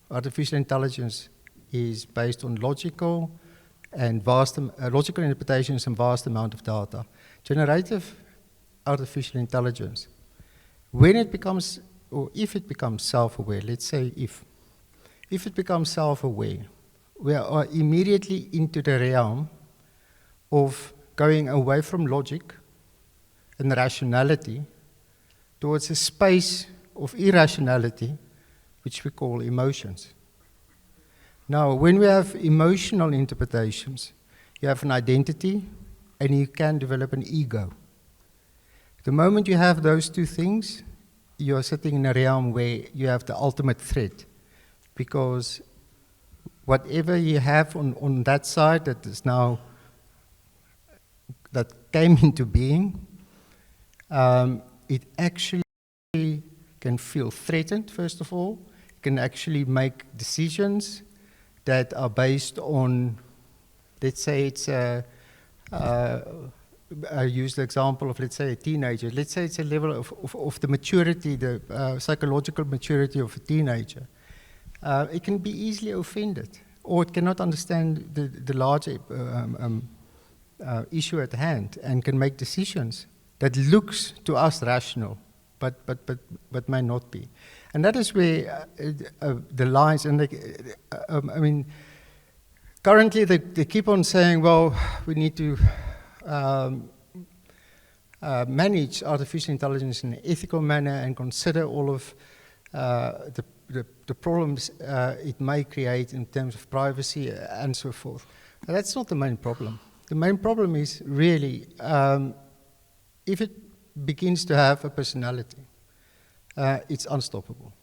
artificial intelligence is based on logical and logical interpretations and vast amount of data. Generative artificial intelligence, when it becomes, or if it becomes self-aware, let's say if it becomes self-aware, we are immediately into the realm of going away from logic and rationality towards a space of irrationality, which we call emotions. Now, when we have emotional interpretations, you have an identity and you can develop an ego. The moment you have those two things, you're sitting in a realm where you have the ultimate threat, because whatever you have on that side that is now, that came into being, it actually can feel threatened, first of all. It can actually make decisions that are based on, let's say it's I use the example of, let's say, a teenager. Let's say it's a level of the maturity, the psychological maturity of a teenager. It can be easily offended, or it cannot understand the larger issue at hand and can make decisions that looks to us rational, but may not be. And that is where the lines, and I mean, currently they keep on saying, well, we need to manage artificial intelligence in an ethical manner and consider all of the problems it may create in terms of privacy and so forth. Now, that's not the main problem. The main problem is really if it begins to have a personality, it's unstoppable.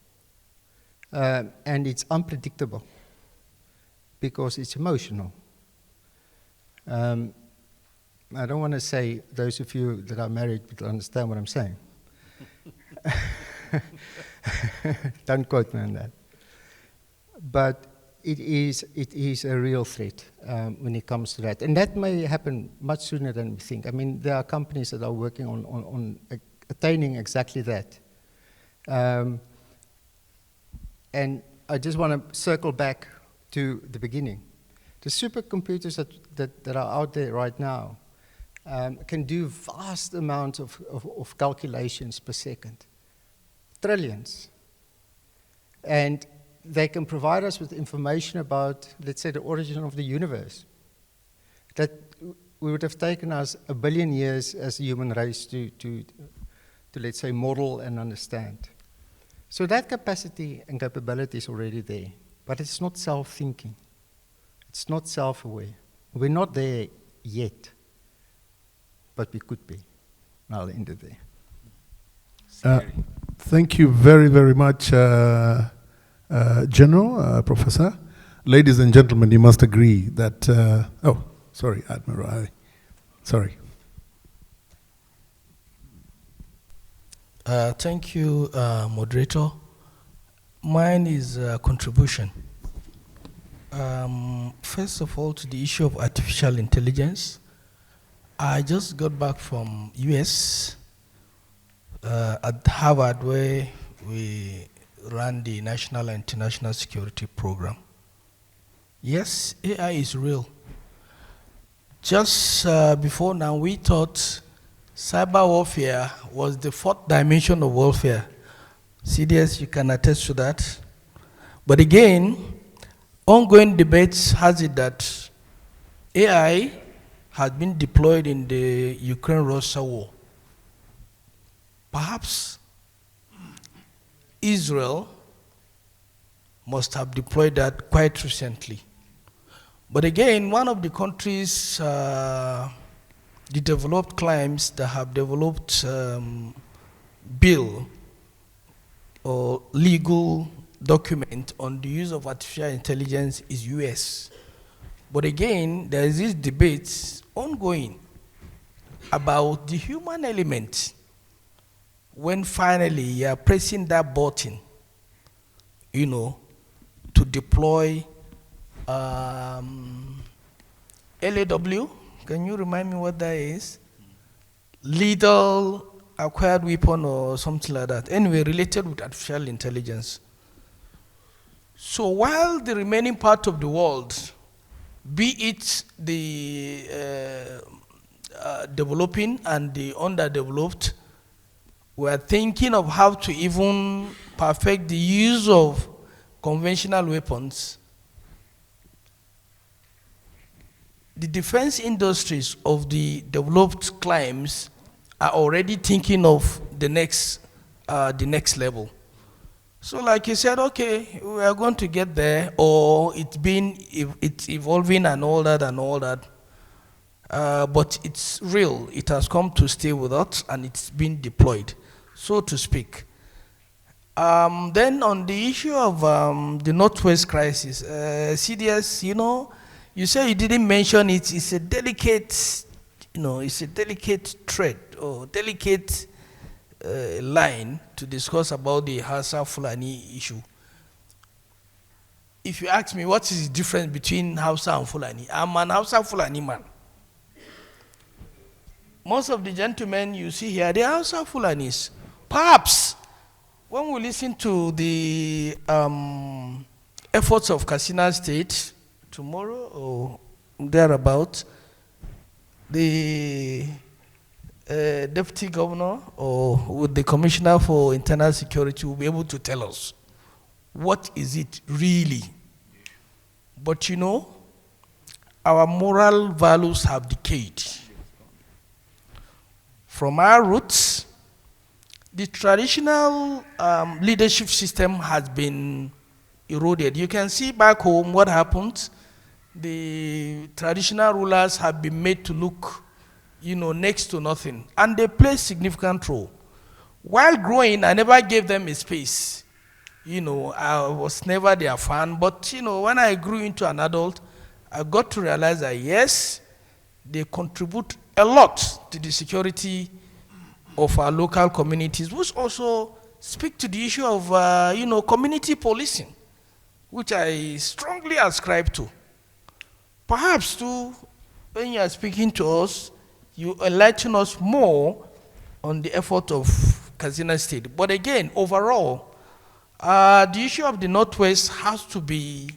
And it's unpredictable because it's emotional. I don't want to say those of you that are married will understand what I'm saying. Don't quote me on that. But it is a real threat when it comes to that. And that may happen much sooner than we think. I mean, there are companies that are working on attaining exactly that. And I just want to circle back to the beginning. The supercomputers that are out there right now can do vast amounts of calculations per second, trillions. And they can provide us with information about, let's say, the origin of the universe that we would have taken us 1 billion years as a human race to let's say, model and understand. So that capacity and capability is already there, but it's not self-thinking. It's not self-aware. We're not there yet, but we could be. I'll end it there. Thank you very, very much, General, Professor. Ladies and gentlemen, you must agree that, oh, sorry, Admiral, sorry. Thank you, moderator. Mine is a contribution. First of all, to the issue of artificial intelligence. I just got back from US at Harvard, where we ran the National and International Security Program. Yes, AI is real. Just before now, we thought cyber warfare was the 4th dimension of warfare. CDS, you can attest to that. But again, ongoing debates has it that AI has been deployed in the Ukraine-Russia war. Perhaps Israel must have deployed that quite recently. But again, one of the countries, the developed climes that have developed bill or legal document on the use of artificial intelligence is US. But again, there is this debate ongoing about the human element when finally you are pressing that button, you know, to deploy LAW. Can you remind me what that is? Lethal acquired weapon or something like that. Anyway, related with artificial intelligence. So while the remaining part of the world, be it the developing and the underdeveloped, we're thinking of how to even perfect the use of conventional weapons. The defense industries of the developed climes are already thinking of the next level. So like you said, okay, we are going to get there, or it's evolving and all that. But it's real. It has come to stay with us, and it's been deployed, so to speak. Then on the issue of the Northwest crisis, CDS, you know, you say you didn't mention it. It's a delicate, you know, it's a delicate thread or delicate line to discuss about the Hausa Fulani issue. If you ask me what is the difference between Hausa and Fulani, I'm an Hausa Fulani man. Most of the gentlemen you see here, they are Hausa Fulanis. Perhaps when we listen to the efforts of Katsina State tomorrow or thereabout, the deputy governor or with the commissioner for internal security will be able to tell us what is it really. But you know, our moral values have decayed. From our roots, the traditional leadership system has been eroded. You can see back home what happened. The traditional rulers have been made to look, you know, next to nothing, and they play a significant role. While growing, I never gave them a space. You know, I was never their fan, but you know, when I grew into an adult, I got to realize that yes, they contribute a lot to the security of our local communities, which also speak to the issue of, you know, community policing, which I strongly ascribe to. Perhaps too, when you are speaking to us, you enlighten us more on the effort of Katsina State. But again, overall, the issue of the Northwest has to be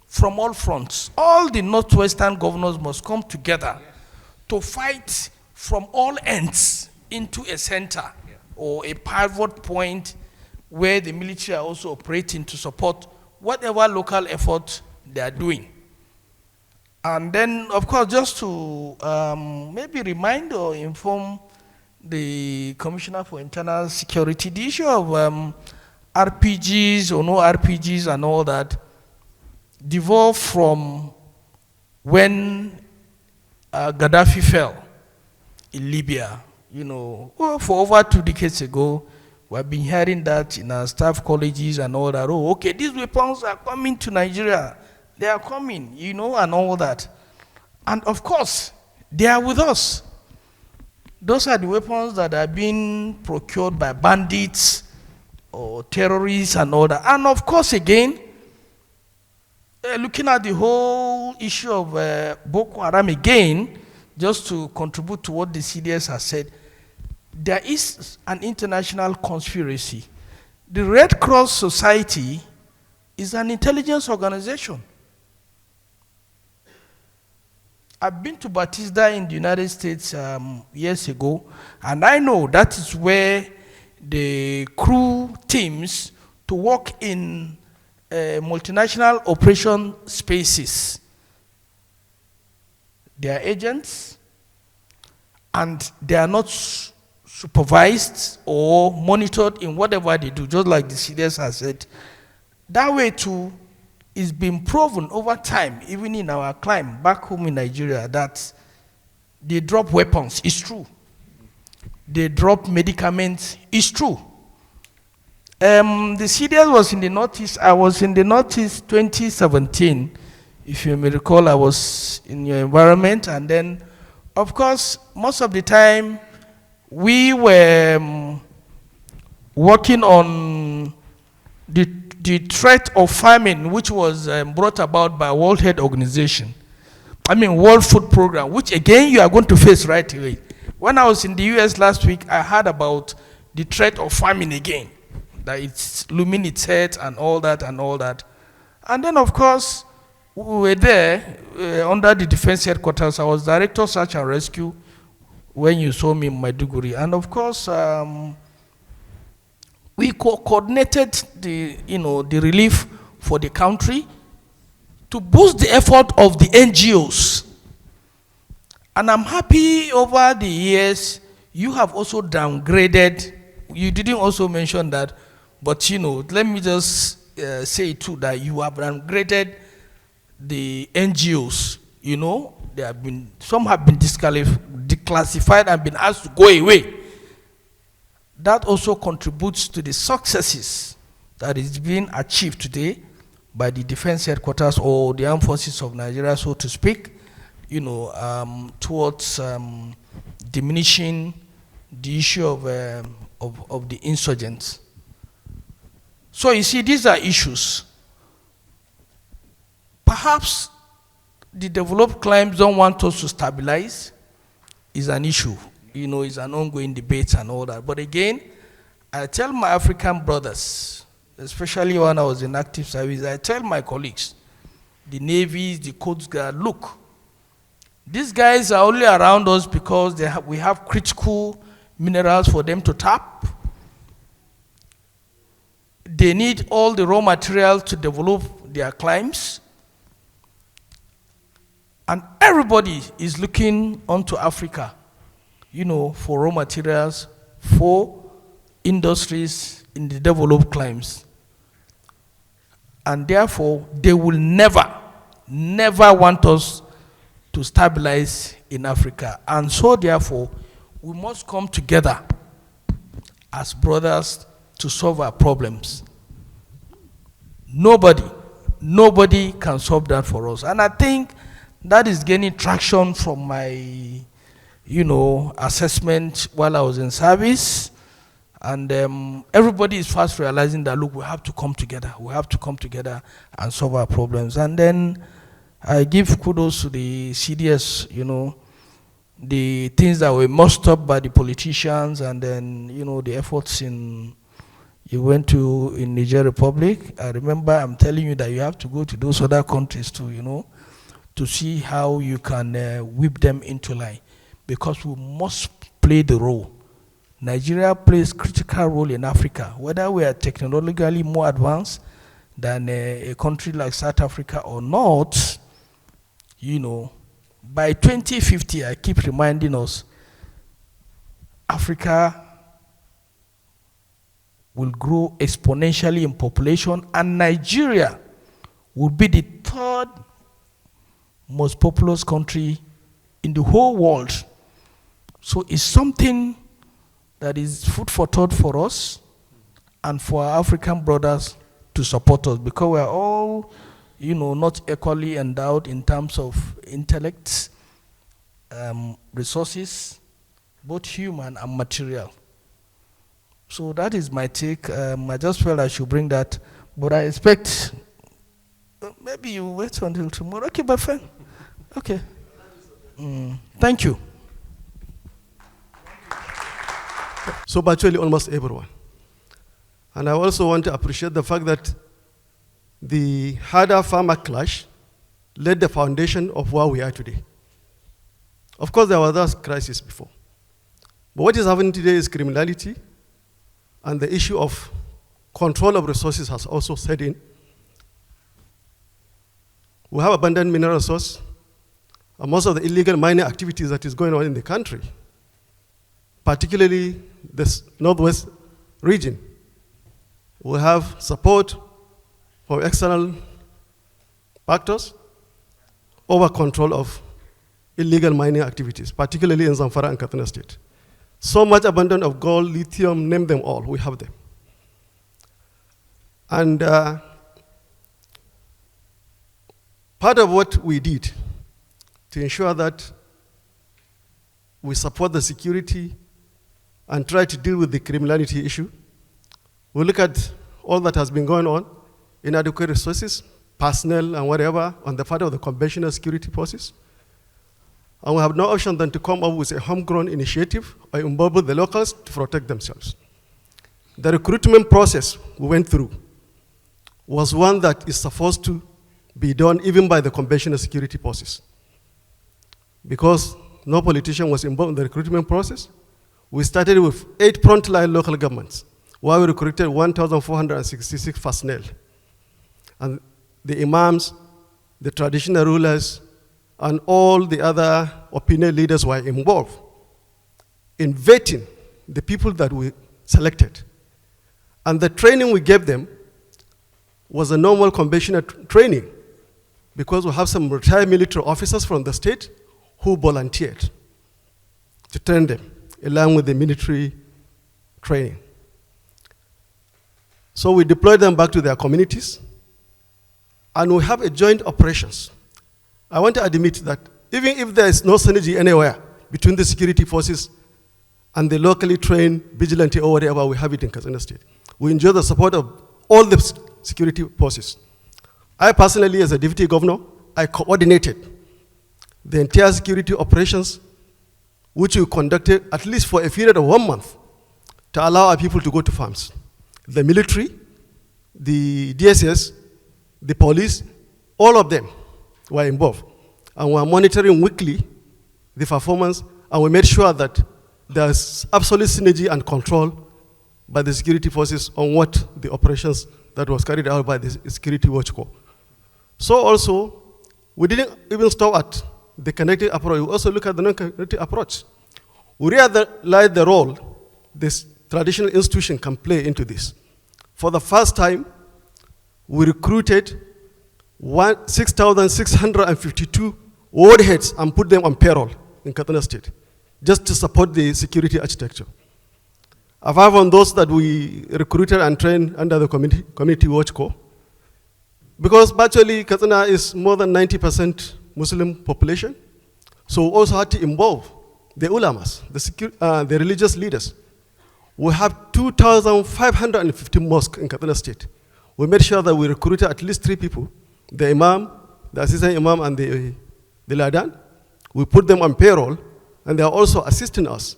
from all fronts. All the Northwestern governors must come together to fight from all ends into a center or a pivot point where the military are also operating to support whatever local effort they are doing. And then, of course, just to maybe remind or inform the Commissioner for Internal Security, the issue of RPGs or no RPGs and all that devolved from when Gaddafi fell in Libya. You know, for over 2 decades ago, we've been hearing that in our staff colleges and all that. Oh, okay, these weapons are coming to Nigeria. They are coming, you know, and all that. And of course, they are with us. Those are the weapons that are being procured by bandits or terrorists and all that. And of course, again, looking at the whole issue of Boko Haram again, just to contribute to what the CDS has said, there is an international conspiracy. The Red Cross Society is an intelligence organization. I've been to Batista in the United States years ago, and I know that is where the crew teams to work in multinational operation spaces. They are agents, and they are not supervised or monitored in whatever they do, just like the CDS has said. That way too is being proven over time, even in our climb back home in Nigeria, that they drop weapons. It's true. They drop medicaments. It's true. The CDS was in the Northeast. I was in the Northeast 2017. If you may recall, I was in your environment. And then, of course, most of the time, we were working on the threat of famine, which was brought about by World Health Organization. World Food Program, which again you are going to face right away. When I was in the US last week, I heard about the threat of famine again, that it's looming its head and all that and all that. And then, of course, we were there under the defense headquarters. I was Director of Search and Rescue when you saw me in Maiduguri. And of course, we coordinated the relief for the country to boost the effort of the NGOs. And I'm happy over the years, you have also downgraded. You didn't also mention that, but let me just say too that you have downgraded the NGOs. They have been, some have been declassified and been asked to go away. That also contributes to the successes that is being achieved today by the defense headquarters or the armed forces of Nigeria, so to speak, towards diminishing the issue of the insurgents. So you see, these are issues. Perhaps the developed climes don't want us to stabilize. Is an issue. It's an ongoing debate and all that. But again, I tell my African brothers, especially when I was in active service, I tell my colleagues, the navies, the Coast Guard, look, these guys are only around us because we have critical minerals for them to tap. They need all the raw materials to develop their climes. And everybody is looking onto Africa, for raw materials, for industries in the developed climes. And therefore, they will never want us to stabilize in Africa. And so therefore, we must come together as brothers to solve our problems. Nobody can solve that for us. And I think that is gaining traction from my, assessment while I was in service. And everybody is fast realizing that, look, we have to come together. We have to come together and solve our problems. And then I give kudos to the CDS, the things that were mustered up by the politicians, and then, the efforts you went to in Niger Republic. I remember I'm telling you that you have to go to those other countries too, to see how you can whip them into line, because we must play the role. Nigeria plays critical role in Africa, whether we are technologically more advanced than a country like South Africa or not. By 2050, I keep reminding us, Africa will grow exponentially in population, and Nigeria will be the third most populous country in the whole world. So it's something that is food for thought for us and for our African brothers to support us, because we're all, not equally endowed in terms of intellect, resources, both human and material. So that is my take. I just felt I should bring that, but I expect maybe you wait until tomorrow. Okay, but fine. Okay. Thank you. So virtually almost everyone. And I also want to appreciate the fact that the herder-farmer clash laid the foundation of where we are today. Of course, there was that crisis before. But what is happening today is criminality, and the issue of control of resources has also set in. We have abundant mineral resource, and most of the illegal mining activities that is going on in the country, particularly this northwest region. We have support from external factors over control of illegal mining activities, particularly in Zamfara and Katsina State. So much abundance of gold, lithium, name them all, we have them. And part of what we did to ensure that we support the security and try to deal with the criminality issue, we look at all that has been going on, inadequate resources, personnel and whatever on the part of the conventional security forces. And we have no option than to come up with a homegrown initiative or involve the locals to protect themselves. The recruitment process we went through was one that is supposed to be done even by the conventional security forces. Because no politician was involved in the recruitment process, we started with 8 frontline local governments, where we recruited 1,466 personnel. And the imams, the traditional rulers, and all the other opinion leaders were involved in vetting the people that we selected. And the training we gave them was a normal conventional training, because we have some retired military officers from the state who volunteered to train them, along with the military training. So we deployed them back to their communities, and we have a joint operations. I want to admit that even if there is no synergy anywhere between the security forces and the locally trained vigilante or whatever we have it in Katsina State, we enjoy the support of all the security forces. I personally, as a deputy governor, I coordinated the entire security operations, which we conducted at least for a period of 1 month to allow our people to go to farms. The military, the DSS, the police, all of them were involved. And we are monitoring weekly the performance, and we made sure that there's absolute synergy and control by the security forces on what the operations that was carried out by the Security Watch Corps. So also, we didn't even stop at the connected approach. We also look at the non-connected approach. We realized the role this traditional institution can play into this. For the first time, we recruited 6,652 ward heads and put them on payroll in Katsina State, just to support the security architecture. Apart from those that we recruited and trained under the community watch corps, because virtually Katsina is more than 90% Muslim population, so we also had to involve the ulamas, the religious leaders. We have 2,550 mosques in Katsina State. We made sure that we recruited at least 3 people, the imam, the assistant imam, and the ladan. We put them on payroll, and they are also assisting us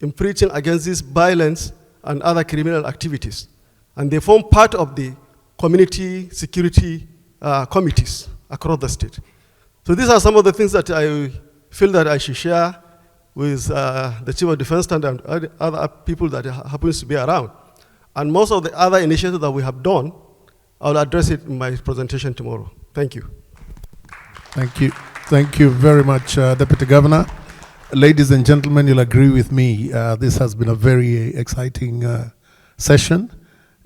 in preaching against this violence and other criminal activities. And they form part of the community security committees across the state. So these are some of the things that I feel that I should share with the Chief of Defense Staff and other people that happens to be around. And most of the other initiatives that we have done, I'll address it in my presentation tomorrow. Thank you. Thank you. Thank you very much, Deputy Governor. Ladies and gentlemen, you'll agree with me. This has been a very exciting session,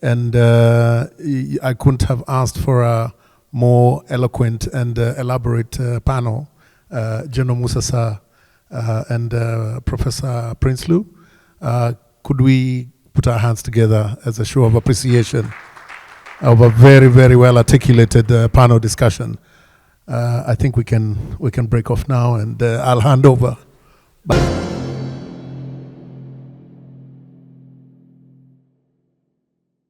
and I couldn't have asked for a more eloquent and elaborate panel. General Musa sir, and Professor Prinsloo. Could we put our hands together as a show of appreciation of a very, very well articulated panel discussion? I think we can break off now, and I'll hand over. Bye.